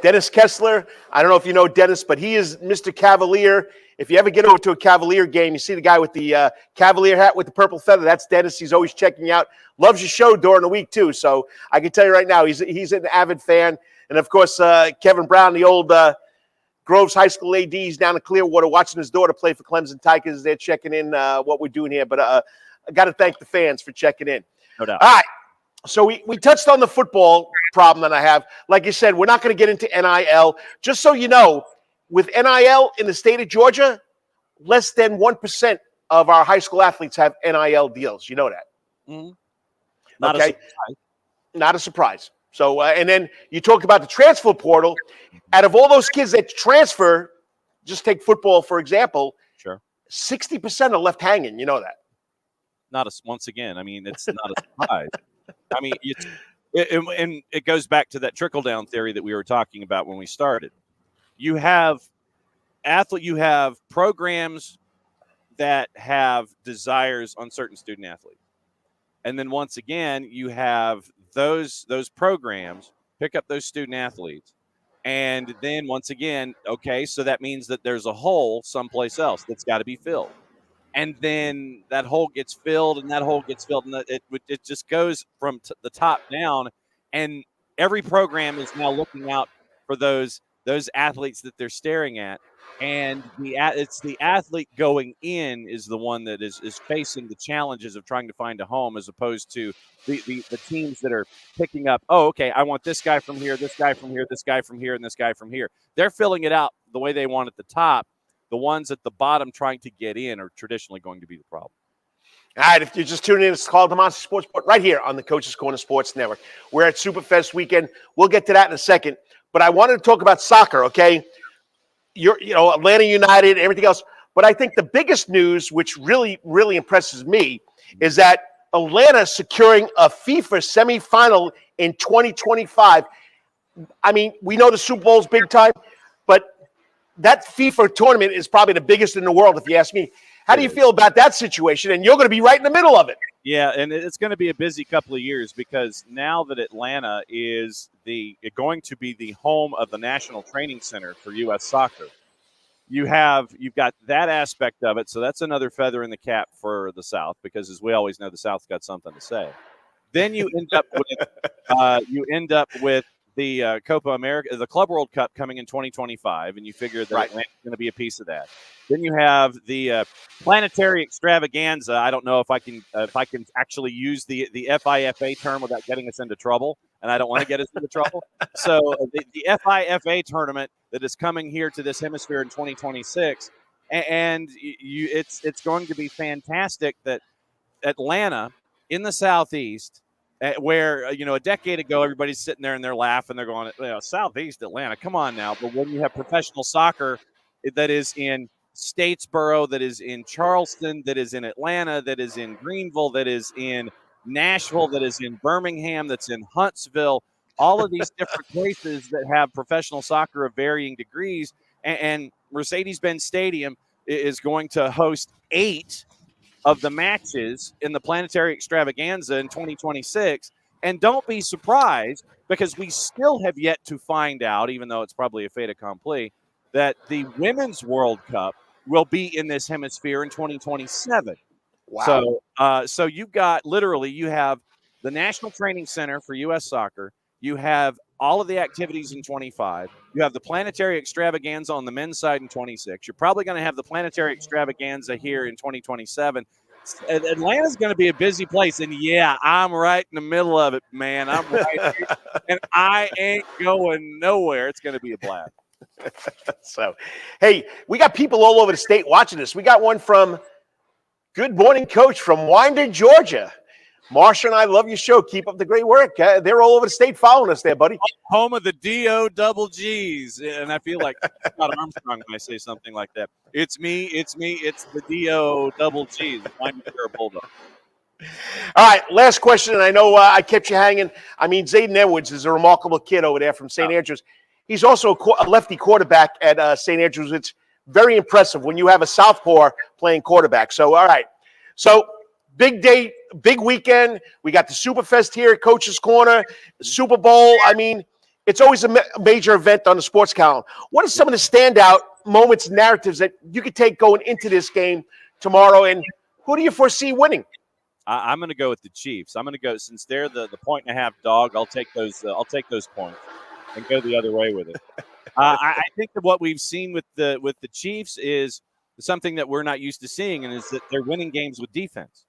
Dennis Kessler. I don't know if you know Dennis, but he is Mr. Cavalier. If you ever get over to a Cavalier game, you see the guy with the Cavalier hat with the purple feather. That's Dennis. He's always checking out. Loves your show during the week, too. So I can tell you right now, he's an avid fan. And, of course, Kevin Brown, the old Groves High School ADs down in Clearwater, watching his daughter play for Clemson Tigers. They're checking in what we're doing here. But I got to thank the fans for checking in. No doubt. All right. So we touched on the football problem that I have. Like you said, we're not going to get into NIL. Just so you know, with NIL in the state of Georgia, less than 1% of our high school athletes have NIL deals. You know that? Mm-hmm. Not a surprise. So, and then you talked about the transfer portal. Out of all those kids that transfer, just take football, for example, Sure. 60% are left hanging. You know that. Once again, I mean, it's not a surprise. I mean, and it goes back to that trickle-down theory that we were talking about when we started. You have programs that have desires on certain student athletes. And then once again, you have those programs pick up those student athletes. And then once again, okay, so that means that there's a hole someplace else that's got to be filled. And then that hole gets filled, and that hole gets filled, and it just goes from the top down. And every program is now looking out for those athletes that they're staring at. And it's the athlete going in is the one that is facing the challenges of trying to find a home, as opposed to the teams that are picking up, oh, okay, I want this guy from here, this guy from here, this guy from here, and this guy from here. They're filling it out the way they want at the top. The ones at the bottom trying to get in are traditionally going to be the problem. All right, if you're just tuning in, it's Karl DeMasi Sports Report right here on the Coach's Corner Sports Network. We're at Superfest weekend. We'll get to that in a second. But I wanted to talk about soccer, okay? Atlanta United, everything else. But I think the biggest news, which really, really impresses me, is that Atlanta securing a FIFA semifinal in 2025. I mean, we know the Super Bowl's big time, but that FIFA tournament is probably the biggest in the world, if you ask me. How do you feel about that situation? And you're going to be right in the middle of it. Yeah, and it's going to be a busy couple of years, because now that Atlanta is going to be the home of the National Training Center for U.S. Soccer, you've got that aspect of it. So that's another feather in the cap for the South, because as we always know, the South's got something to say. Then you end up with the Copa America, the Club World Cup coming in 2025, and you figure that Atlanta's going to be a piece of that. Then you have the planetary extravaganza. I don't know if I can actually use the FIFA term without getting us into trouble, and I don't want to get us into trouble. So the FIFA tournament that is coming here to this hemisphere in 2026, and it's going to be fantastic that Atlanta in the Southeast, where, a decade ago, everybody's sitting there and they're laughing. They're going, Southeast Atlanta, come on now. But when you have professional soccer that is in Statesboro, that is in Charleston, that is in Atlanta, that is in Greenville, that is in Nashville, that is in Birmingham, that's in Huntsville, all of these different places that have professional soccer of varying degrees. And Mercedes-Benz Stadium is going to host 8 of the matches in the planetary extravaganza in 2026. And don't be surprised, because we still have yet to find out, even though it's probably a fait accompli, that the Women's World Cup will be in this hemisphere in 2027. Wow. So you have the National Training Center for U.S. Soccer. You have all of the activities in 25. You have the planetary extravaganza on the men's side in 26. You're probably going to have the planetary extravaganza here in 2027. Atlanta's going to be a busy place. And, yeah, I'm right in the middle of it, man. I'm right here. And I ain't going nowhere. It's going to be a blast. So, hey, we got people all over the state watching this. We got one from Good Morning Coach from Winder, Georgia. Marsha and I love your show. Keep up the great work. They're all over the state following us there, buddy. Home of the D.O. double G's. And I feel like Scott Armstrong when I say something like that. It's me. It's the D.O. double G's. I'm a Bulldog. All right, last question. And I know I kept you hanging. I mean, Zayden Edwards is a remarkable kid over there from St. Andrews. He's also a lefty quarterback at St. Andrews. It's very impressive when you have a southpaw playing quarterback. So, all right. So, big day, big weekend. We got the Superfest here at Coach's Corner, the Super Bowl. I mean, it's always a major event on the sports calendar. What are some of the standout moments and narratives that you could take going into this game tomorrow, and who do you foresee winning? I'm going to go with the Chiefs. I'm going to go, since they're the 1.5 dog. I'll take those points and go the other way with it. I think that what we've seen with the Chiefs is something that we're not used to seeing, and is that they're winning games with defense.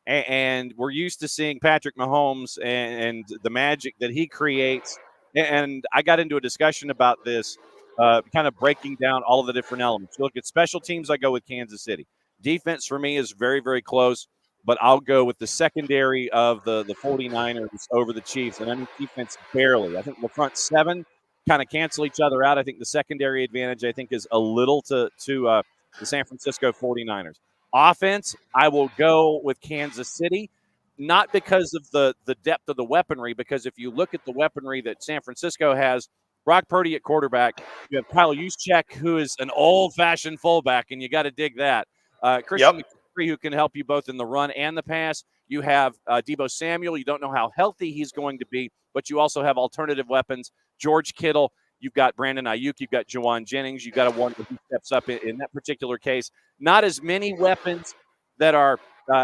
And we're used to seeing Patrick Mahomes and the magic that he creates. And I got into a discussion about this, kind of breaking down all of the different elements. You look at special teams, I go with Kansas City. Defense for me is very, very close. but I'll go with the secondary of the 49ers over the Chiefs. And I mean defense barely. I think the front seven kind of cancel each other out. I think the secondary advantage, I think, is a little to the San Francisco 49ers. Offense, I will go with Kansas City, not because of the depth of the weaponry, because if you look at the weaponry that San Francisco has, Brock Purdy at quarterback, you have Kyle Juszczyk, who is an old-fashioned fullback, and you got to dig that. Christian McCaffrey, who can help you both in the run and the pass. You have Deebo Samuel. You don't know how healthy he's going to be, but you also have alternative weapons. George Kittle. You've got Brandon Ayuk. You've got Jawan Jennings. You've got a one who steps up in that particular case. Not as many weapons that are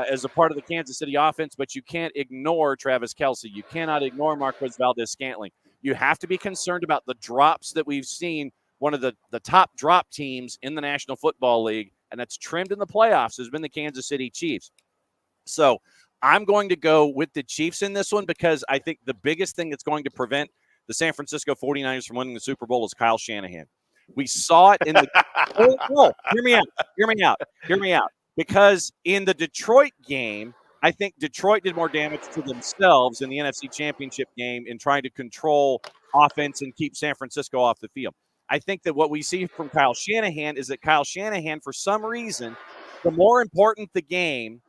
as a part of the Kansas City offense, but you can't ignore Travis Kelce. You cannot ignore Marquez Valdez-Scantling. You have to be concerned about the drops that we've seen. One of the top drop teams in the National Football League, and that's trimmed in the playoffs, has been the Kansas City Chiefs. So I'm going to go with the Chiefs in this one because I think the biggest thing that's going to prevent the San Francisco 49ers from winning the Super Bowl is Kyle Shanahan. We saw it in the Hear me out. Because in the Detroit game, I think Detroit did more damage to themselves in the NFC Championship game in trying to control offense and keep San Francisco off the field. I think that what we see from Kyle Shanahan is that Kyle Shanahan, for some reason, the more important the game,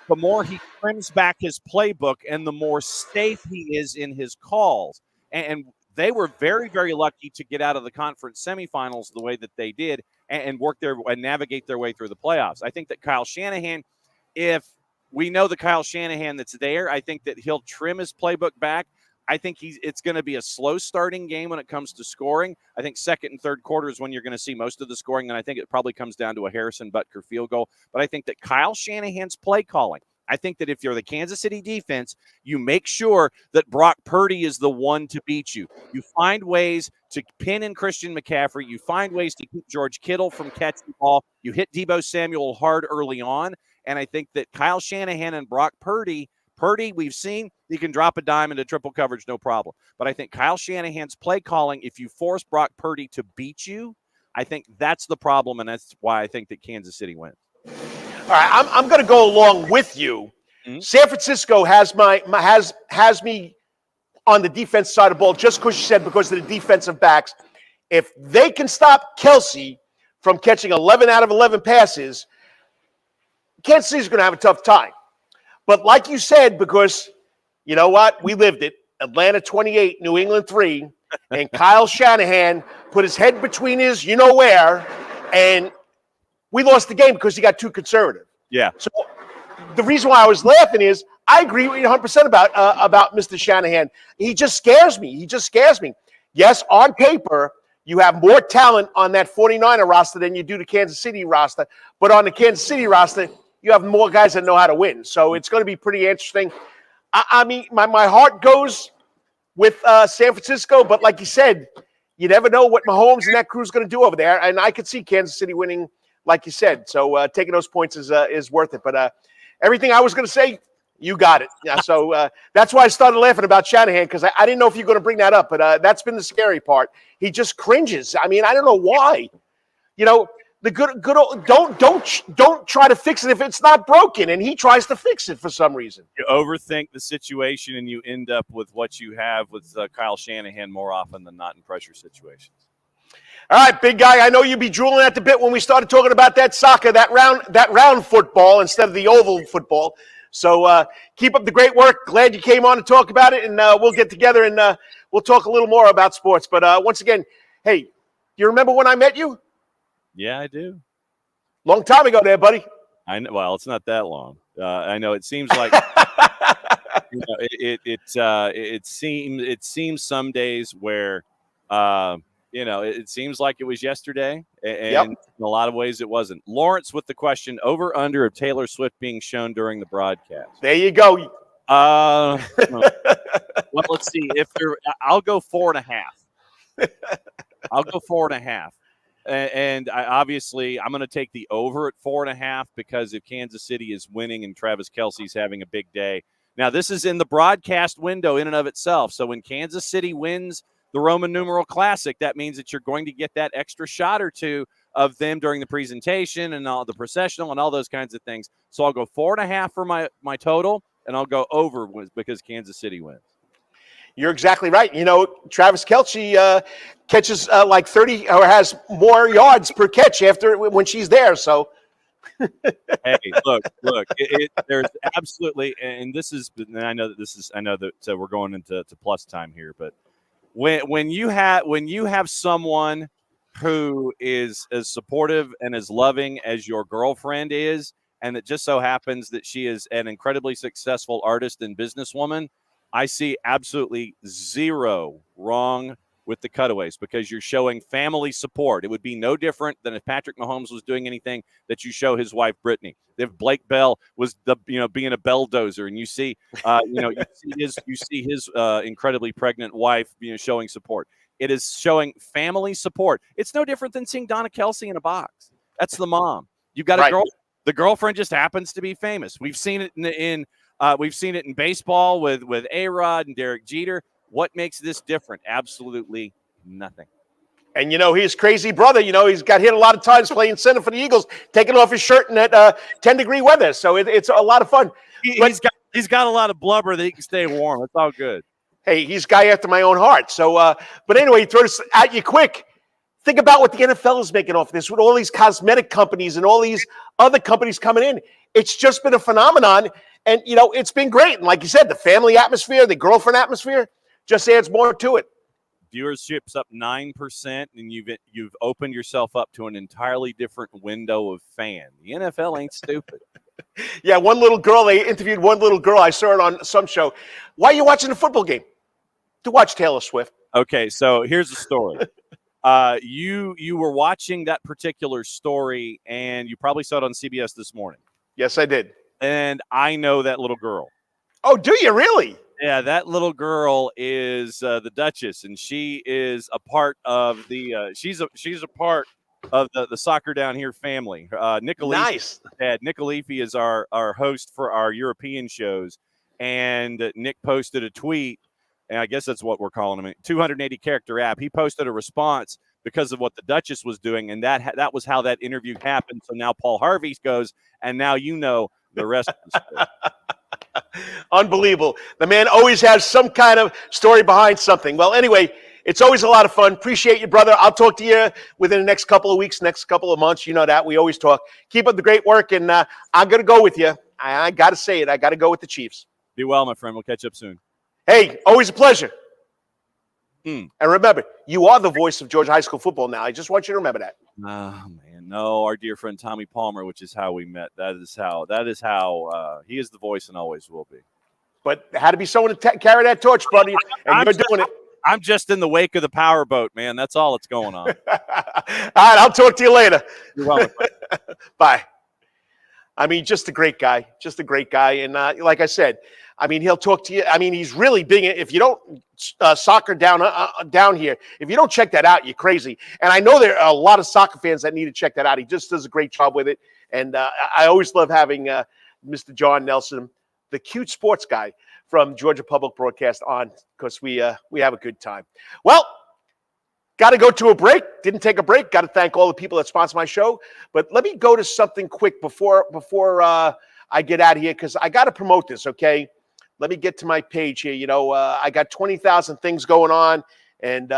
the more he trims back his playbook and the more safe he is in his calls. And they were very, very lucky to get out of the conference semifinals the way that they did and work and navigate their way through the playoffs. I think that Kyle Shanahan, if we know the Kyle Shanahan that's there, I think that he'll trim his playbook back. I think it's going to be a slow starting game when it comes to scoring. I think second and third quarter is when you're going to see most of the scoring, and I think it probably comes down to a Harrison Butker field goal. But I think that Kyle Shanahan's play calling, I think that if you're the Kansas City defense, you make sure that Brock Purdy is the one to beat you. You find ways to pin in Christian McCaffrey. You find ways to keep George Kittle from catching the ball. You hit Deebo Samuel hard early on. And I think that Kyle Shanahan and Brock Purdy, we've seen he can drop a dime into triple coverage, no problem. But I think Kyle Shanahan's play calling, if you force Brock Purdy to beat you, I think that's the problem, and that's why I think that Kansas City wins. All right, I'm going to go along with you. Mm-hmm. San Francisco has me on the defense side of the ball, just because you said because of the defensive backs. If they can stop Kelce from catching 11 out of 11 passes, Kansas City's going to have a tough time. But like you said, because you know what? We lived it. Atlanta 28, New England 3, and Kyle Shanahan put his head between his you-know-where, and we lost the game because he got too conservative. Yeah. So the reason why I was laughing is I agree with you 100% about Mr. Shanahan. He just scares me. Yes, on paper, you have more talent on that 49er roster than you do the Kansas City roster. But on the Kansas City roster, you have more guys that know how to win. So it's going to be pretty interesting. I mean, my heart goes with San Francisco. But like you said, you never know what Mahomes and that crew is going to do over there. And I could see Kansas City winning, like you said. So taking those points is worth it. But everything I was going to say, you got it. Yeah, so that's why I started laughing about Shanahan, because I didn't know if you were going to bring that up. But that's been the scary part. He just cringes. I mean, I don't know why. You know, the good old, don't try to fix it if it's not broken, and he tries to fix it for some reason. You overthink the situation, and you end up with what you have with Kyle Shanahan more often than not in pressure situations. All right, big guy. I know you'd be drooling at the bit when we started talking about that soccer, that round football instead of the oval football. So keep up the great work. Glad you came on to talk about it, and we'll get together and we'll talk a little more about sports. But once again, hey, you remember when I met you? Yeah, I do. Long time ago there, buddy. I know. Well, it's not that long. I know it seems like you know, it seems some days where you know, it seems like it was yesterday, and in a lot of ways it wasn't. Lawrence with the question: over under of Taylor Swift being shown during the broadcast. There you go. Well, let's see. I'll go 4.5. I'll go 4.5. And obviously, I'm going to take the over at 4.5 because if Kansas City is winning and Travis Kelce's having a big day. Now, this is in the broadcast window in and of itself. So when Kansas City wins the Roman numeral Classic, that means that you're going to get that extra shot or two of them during the presentation and all the processional and all those kinds of things. So I'll go 4.5 for my total, and I'll go over because Kansas City wins. You're exactly right. You know, Travis Kelce catches like 30 or has more yards per catch when she's there. So, hey, look, there's absolutely, and this is, and I know that so we're going into plus time here, but when you have someone who is as supportive and as loving as your girlfriend is, and it just so happens that she is an incredibly successful artist and businesswoman, I see absolutely zero wrong with the cutaways because you're showing family support. It would be no different than if Patrick Mahomes was doing anything that you show his wife Brittany. If Blake Bell was being a belldozer, and you see his incredibly pregnant wife showing support. It is showing family support. It's no different than seeing Donna Kelce in a box. That's the mom. You've got a girl. The girlfriend just happens to be famous. We've seen it in baseball with A-Rod and Derek Jeter. What makes this different? Absolutely nothing. And, his crazy brother, he's got hit a lot of times playing center for the Eagles, taking off his shirt in that 10-degree weather. So it's a lot of fun. He's got a lot of blubber that he can stay warm. It's all good. Hey, he's a guy after my own heart. So, but anyway, throw this at you quick. Think about what the NFL is making off this with all these cosmetic companies and all these other companies coming in. It's just been a phenomenon. And, it's been great. And like you said, the family atmosphere, the girlfriend atmosphere just adds more to it. Viewership's up 9%, and you've opened yourself up to an entirely different window of fan. The NFL ain't stupid. Yeah, they interviewed one little girl. I saw it on some show. Why are you watching the football game? To watch Taylor Swift. Okay, so here's the story. You were watching that particular story, and you probably saw it on CBS this morning. Yes, I did. And I know that little girl. Oh, do you really? Yeah, that little girl is the Duchess, and she is a part of the she's a part of the Soccer Down Here family. Nick nice. Dad Nick Alifi is our host for our European shows, and Nick posted a tweet, and I guess that's what we're calling him, 280 character app. He posted a response because of what the Duchess was doing, and that was how that interview happened. So now Paul Harvey goes, and now the rest of the story. Unbelievable. The man always has some kind of story behind something. Well, anyway, it's always a lot of fun. Appreciate you, brother. I'll talk to you within the next couple of weeks, next couple of months. You know that. We always talk. Keep up the great work, and I'm going to go with you. I got to say it. I got to go with the Chiefs. Be well, my friend. We'll catch up soon. Hey, always a pleasure. And remember, you are the voice of Georgia high school football now. I just want you to remember that. Oh, man. No, our dear friend Tommy Palmer, which is how we met. That is how he is the voice and always will be. But there had to be someone to carry that torch, buddy, and you're doing it. I'm just in the wake of the power boat, man. That's all that's going on. All right, I'll talk to you later. You're welcome. Bye. I mean, just a great guy. And like I said, I mean, he'll talk to you. I mean, he's really big. If you don't soccer down here, if you don't check that out, you're crazy. And I know there are a lot of soccer fans that need to check that out. He just does a great job with it. And I always love having Mr. Jon Nelson, the cute sports guy from Georgia Public Broadcast on, because we have a good time. Well, got to go to a break. Didn't take a break. Got to thank all the people that sponsor my show. But let me go to something quick before I get out of here, because I got to promote this, okay? Let me get to my page here. I got 20,000 things going on, and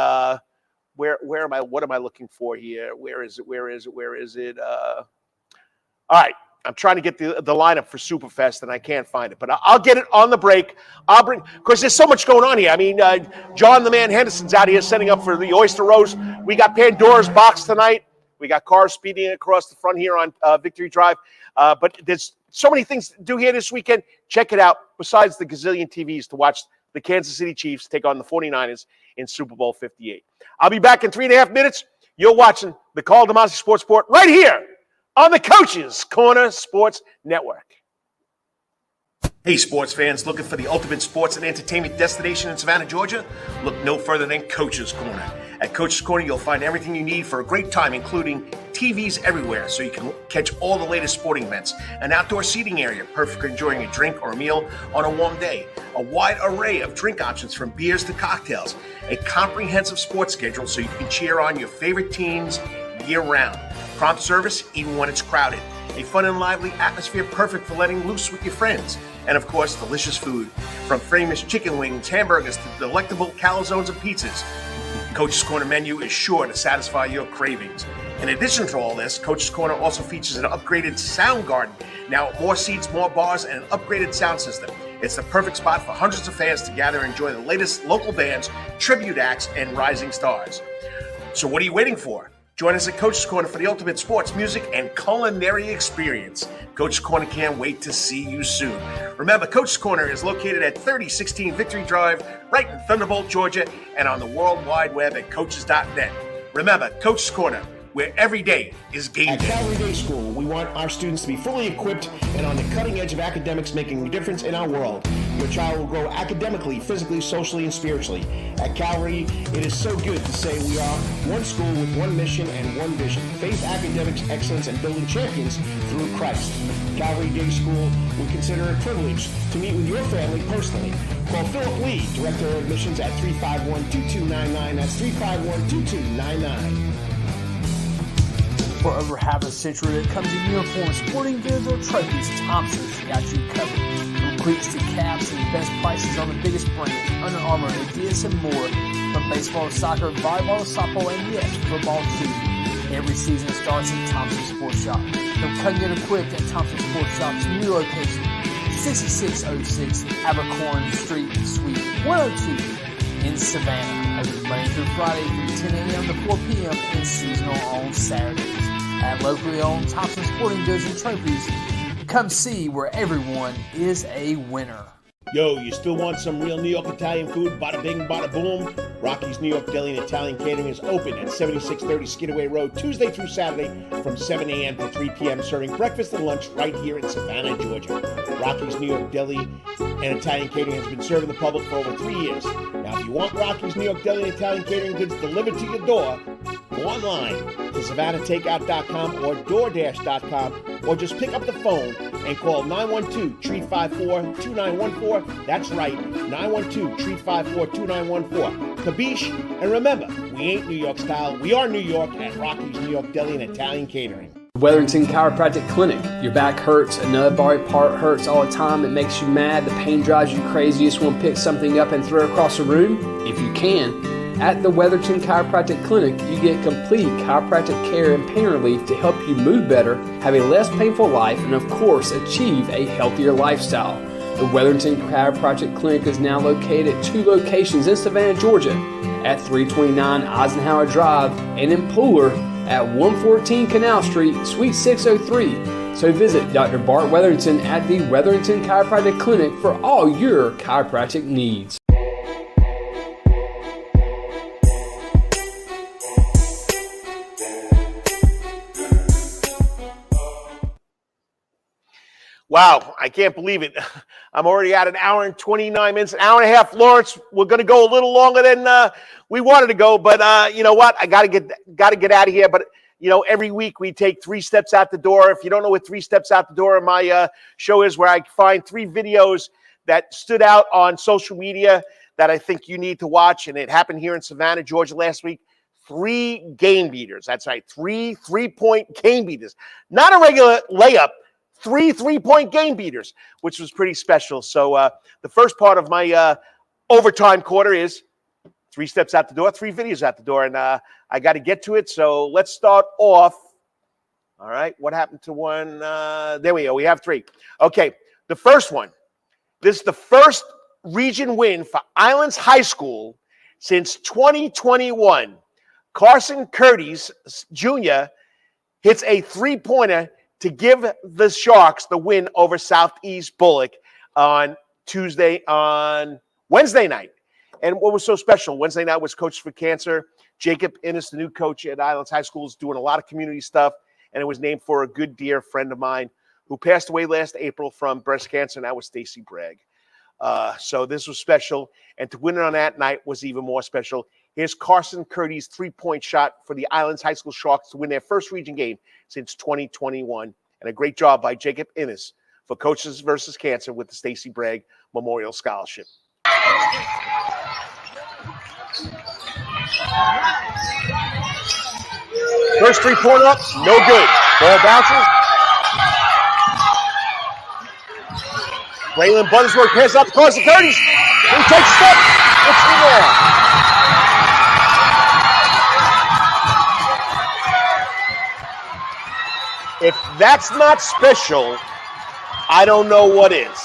where am I? What am I looking for here? Where is it? All right. I'm trying to get the lineup for Superfest, and I can't find it. But I'll get it on the break. Because there's so much going on here. I mean, John the Man Henderson's out here setting up for the Oyster Roast. We got Pandora's Box tonight. We got cars speeding across the front here on Victory Drive. But there's so many things to do here this weekend. Check it out. Besides the gazillion TVs to watch the Kansas City Chiefs take on the 49ers in Super Bowl 58. I'll be back in 3.5 minutes. You're watching the Karl DeMasi Sports Report right here on the Coach's Corner Sports Network. Hey, sports fans, looking for the ultimate sports and entertainment destination in Savannah, Georgia? Look no further than Coach's Corner. At Coach's Corner, you'll find everything you need for a great time, including TVs everywhere, so you can catch all the latest sporting events, an outdoor seating area, perfect for enjoying a drink or a meal on a warm day, a wide array of drink options from beers to cocktails, a comprehensive sports schedule so you can cheer on your favorite teams year-round. Prompt service, even when it's crowded. A fun and lively atmosphere perfect for letting loose with your friends. And of course, delicious food. From famous chicken wings, hamburgers, to delectable calzones and pizzas. Coach's Corner menu is sure to satisfy your cravings. In addition to all this, Coach's Corner also features an upgraded sound garden. Now, more seats, more bars, and an upgraded sound system. It's the perfect spot for hundreds of fans to gather and enjoy the latest local bands, tribute acts, and rising stars. So what are you waiting for? Join us at Coach's Corner for the ultimate sports, music, and culinary experience. Coach's Corner can't wait to see you soon. Remember, Coach's Corner is located at 3016 Victory Drive, right in Thunderbolt, Georgia, and on the World Wide Web at coaches.net. Remember, Coach's Corner, where every day is game At day. Calvary Day School, we want our students to be fully equipped and on the cutting edge of academics, making a difference in our world. Your child will grow academically, physically, socially, and spiritually. At Calvary, it is so good to say we are one school with one mission and one vision: faith, academics, excellence, and building champions through Christ. Calvary Day School, we consider it a privilege to meet with your family personally. Call Philip Lee, Director of Admissions, at 351-2299. That's 351-2299. For over half a century, it comes in uniforms, sporting goods, or trophies, Thompson's got you covered. From cleats to caps and best prices on the biggest brands, Under Armour, Adidas, and more. From baseball to soccer, volleyball to softball, and yes, football too. Every season starts at Thompson Sports Shop. From come get equipped at Thompson Sports Shop's new location, 6606 Abercorn Street, Suite 102 in Savannah. Open Monday through Friday from 10 a.m. to 4 p.m. and seasonal on Saturdays. At locally owned Thompson Sporting Goods and Trophies, come see where everyone is a winner. Yo, you still want some real New York Italian food? Bada bing, bada boom. Rocky's New York Deli and Italian Catering is open at 7630 Skidaway Road, Tuesday through Saturday from 7 a.m. to 3 p.m., serving breakfast and lunch right here in Savannah, Georgia. Rocky's New York Deli and Italian Catering has been serving the public for over 3 years. Now, if you want Rocky's New York Deli and Italian Catering goods delivered to your door, go online to SavannahTakeout.com or DoorDash.com, or just pick up the phone and call 912-354-2914. That's right, 912-354-2914. Kabish, and remember, we ain't New York style, we are New York at Rocky's New York Deli and Italian Catering. Wetherington Chiropractic Clinic. Your back hurts, another body part hurts all the time. It makes you mad. The pain drives you crazy. You just want to pick something up and throw across the room? If you can. At the Wetherington Chiropractic Clinic, you get complete chiropractic care and pain relief to help you move better, have a less painful life, and of course, achieve a healthier lifestyle. The Wetherington Chiropractic Clinic is now located at 2 locations in Savannah, Georgia, at 329 Eisenhower Drive and in Pooler at 114 Canal Street, Suite 603. So visit Dr. Bart Wetherington at the Wetherington Chiropractic Clinic for all your chiropractic needs. Wow, I can't believe it. I'm already at an hour and 29 minutes, an hour and a half. Lawrence, we're going to go a little longer than we wanted to go, but you know what? I got to get out of here. But you know, every week we take 3 steps out the door. If you don't know what 3 steps out the door, my show is, where I find 3 videos that stood out on social media that I think you need to watch. And it happened here in Savannah, Georgia last week. 3 game beaters. That's right, 3 3-point game beaters. Not a regular layup. 3 3-point game beaters, which was pretty special. So the first part of my overtime quarter is 3 steps out the door, 3 videos out the door, and I got to get to it. So let's start off. All right, what happened to one? There we go. We have 3. Okay, the first one. This is the first region win for Islands High School since 2021. Carson Curtis Jr. hits a 3-pointer to give the Sharks the win over Southeast Bullock on Wednesday night. And what was so special, Wednesday night was Coach for Cancer. Jacob Innes, the new coach at Islands High School, is doing a lot of community stuff, and it was named for a good dear friend of mine who passed away last April from breast cancer, and that was Stacy Bragg. So this was special, and to win it on that night was even more special. Here's Carson Curtis' 3-point shot for the Islands High School Sharks to win their first region game since 2021. And a great job by Jacob Innes for Coaches versus Cancer with the Stacy Bragg Memorial Scholarship. First three-pointer up, no good. Ball bounces. Braylon Buttersworth passes up across the 30s. He takes a step. It's in there. If that's not special, I don't know what is.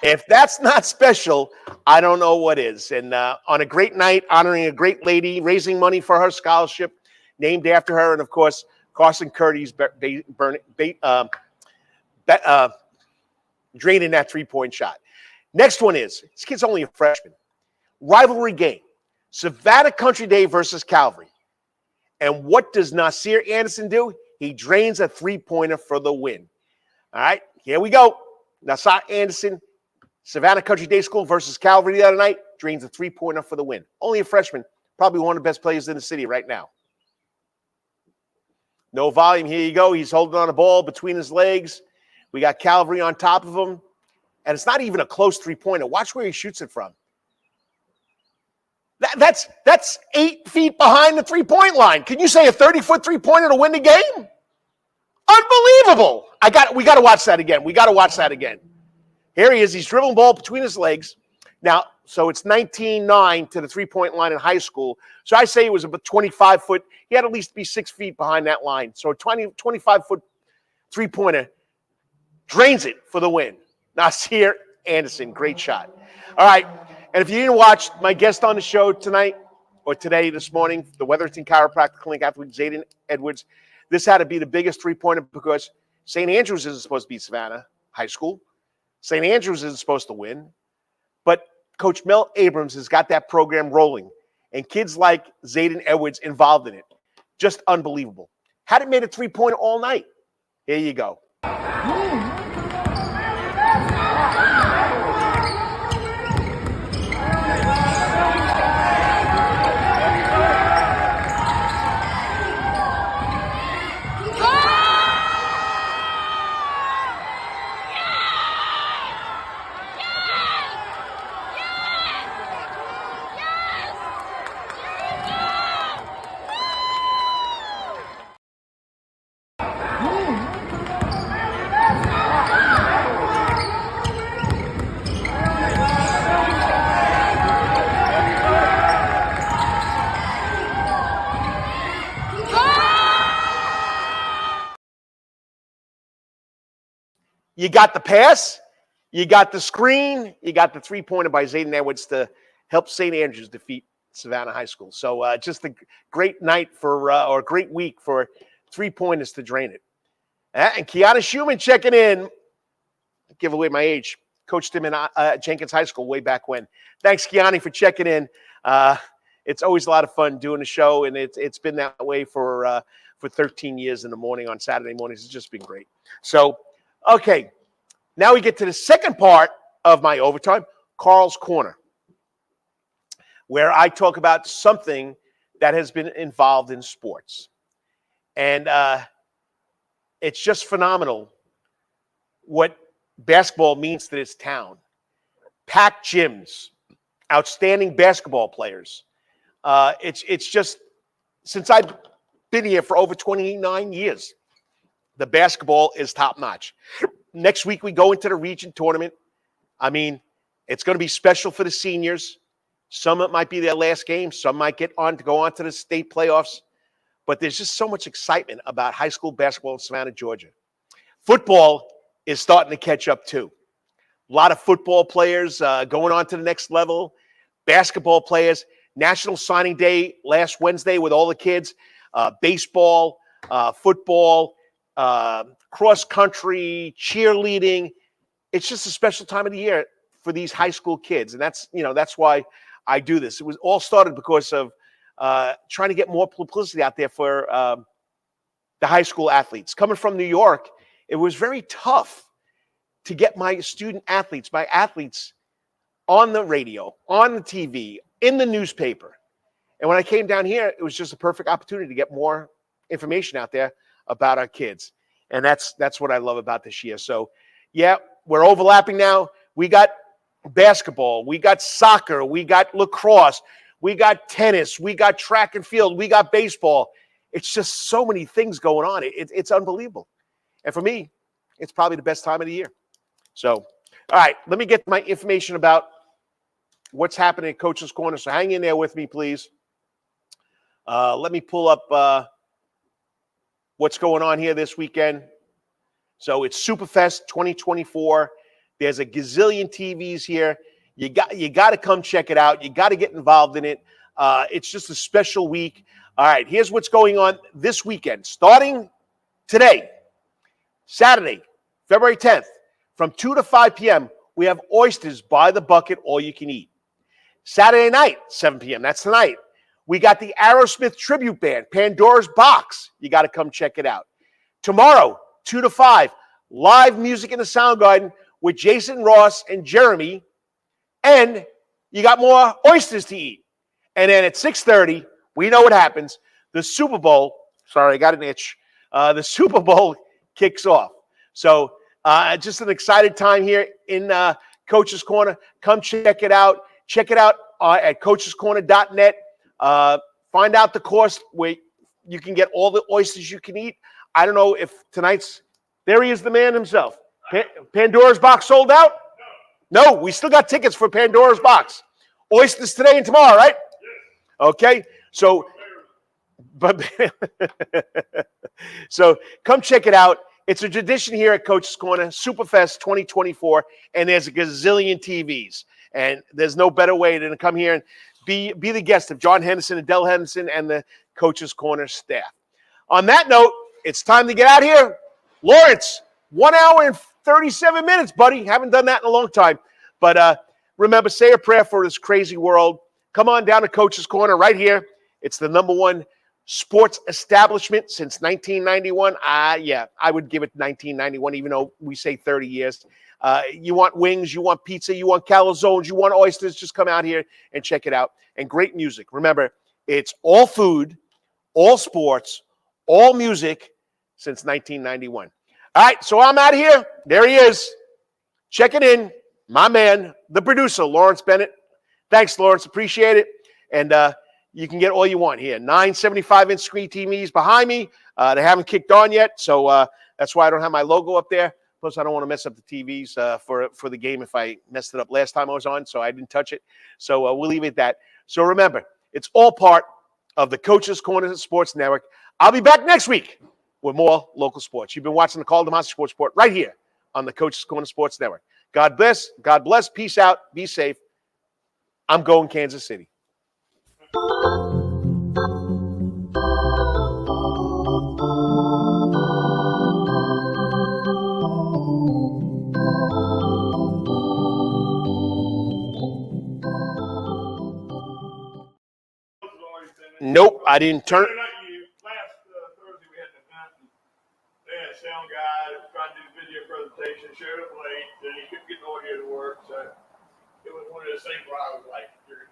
If that's not special, I don't know what is. And on a great night, honoring a great lady, raising money for her scholarship, named after her, and of course, Carson Curdy's draining that three-point shot. Next one is, this kid's only a freshman. Rivalry game. Savannah Country Day versus Calvary. And what does Nasir Anderson do? He drains a three-pointer for the win. All right, here we go. Nasir Anderson, Savannah Country Day School versus Calvary the other night, drains a three-pointer for the win. Only a freshman, probably one of the best players in the city right now. No volume. Here you go. He's holding on the ball between his legs. We got Calvary on top of him. And it's not even a close three-pointer. Watch where he shoots it from. That's 8 feet behind the three-point line. Can you say a 30-foot three-pointer to win the game? Unbelievable. We got to watch that again. We got to watch that again. Here he is. He's dribbling ball between his legs. Now, so it's 19-9 to the three-point line in high school. So I say it was about 25-foot. He had at least be 6 feet behind that line. So a 25-foot three-pointer drains it for the win. Nasir Anderson, great shot. All right, and if you didn't watch my guest on the show tonight or today, this morning, the Wetherington Chiropractic Clinic Athlete, Zayden Edwards, this had to be the biggest three-pointer because St. Andrews isn't supposed to beat Savannah High School. St. Andrews isn't supposed to win. But Coach Mel Abrams has got that program rolling, and kids like Zayden Edwards involved in it. Just unbelievable. Hadn't made a three-pointer all night. Here you go. You got the pass, you got the screen, you got the three-pointer by Zayden Edwards to help St. Andrews defeat Savannah High School. So just a great night or a great week for three-pointers to drain it. And Kiana Schumann checking in. I give away my age. Coached him in Jenkins High School way back when. Thanks, Kiani, for checking in. It's always a lot of fun doing the show, and it's been that way for 13 years in the morning on Saturday mornings. It's just been great. So, okay, now we get to the second part of my overtime, Karl's Corner, where I talk about something that has been involved in sports. And it's just phenomenal what basketball means to this town. Packed gyms, outstanding basketball players. It's just, since I've been here for over 29 years, the basketball is top-notch. Next week, we go into the region tournament. I mean, it's going to be special for the seniors. Some it might be their last game. Some might go on to the state playoffs. But there's just so much excitement about high school basketball in Savannah, Georgia. Football is starting to catch up, too. A lot of football players going on to the next level. Basketball players. National Signing Day last Wednesday with all the kids. Baseball, football, cross country, cheerleading. It's just a special time of the year for these high school kids. And that's why I do this. It was all started because of trying to get more publicity out there for the high school athletes. Coming from New York, it was very tough to get my student athletes, my athletes on the radio, on the TV, in the newspaper. And when I came down here, it was just a perfect opportunity to get more information out there about our kids. And that's what I love about this year. So, yeah, we're overlapping now. We got basketball. We got soccer. We got lacrosse. We got tennis. We got track and field. We got baseball. It's just so many things going on. It's unbelievable. And for me, it's probably the best time of the year. So, all right, let me get my information about what's happening at Coach's Corner. So hang in there with me, please. Let me pull up what's going on here this weekend. So it's Superfest 2024. There's a gazillion TVs here. You got to come check it out. You got to get involved in it. It's just a special week. All right, here's what's going on this weekend. Starting today, Saturday, February 10th, from 2 to 5 p.m., we have oysters by the bucket, all you can eat. Saturday night, 7 p.m., that's tonight. We got the Aerosmith tribute band, Pandora's Box. You got to come check it out. Tomorrow, 2 to 5, live music in the Soundgarden with Jason Ross and Jeremy. And you got more oysters to eat. And then at 6:30, we know what happens. The Super Bowl, sorry, I got an itch. The Super Bowl kicks off. So just an excited time here in Coach's Corner. Come check it out. Check it out at coachescorner.net. Find out the course where you can get all the oysters you can eat. I don't know if tonight's – there he is, the man himself. Pandora's Box sold out? No, we still got tickets for Pandora's Box. Oysters today and tomorrow, right? Okay, so so come check it out. It's a tradition here at Coach's Corner, Superfest 2024, and there's a gazillion TVs. And there's no better way than to come here and be the guest of John Henderson and Del Henderson and the Coach's Corner staff. On that note, it's time to get out here. Lawrence, 1 hour and 37 minutes, buddy. Haven't done that in a long time. But remember, say a prayer for this crazy world. Come on down to Coach's Corner right here. It's the #1 sports establishment since 1991. Yeah, I would give it 1991, even though we say 30 years. You want wings, you want pizza, you want calzones, you want oysters, just come out here and check it out. And great music. Remember, it's all food, all sports, all music since 1991. All right, so I'm out of here. There he is. Checking in, my man, the producer, Lawrence Bennett. Thanks, Lawrence. Appreciate it. And you can get all you want here. 975-inch screen TVs behind me. They haven't kicked on yet, so that's why I don't have my logo up there. Plus, I don't want to mess up the TVs for the game if I messed it up last time I was on, so I didn't touch it. So we'll leave it at that. So remember, it's all part of the Coach's Corner Sports Network. I'll be back next week with more local sports. You've been watching the Karl DeMasi Sports Report right here on the Coach's Corner Sports Network. God bless. God bless. Peace out. Be safe. I'm going Kansas City. Nope, I didn't turn. Last Thursday we had an event. They had a sound guy that was trying to do the video presentation, showed up late, and he couldn't get the audio to work. So it was one of those things where I was like, "You're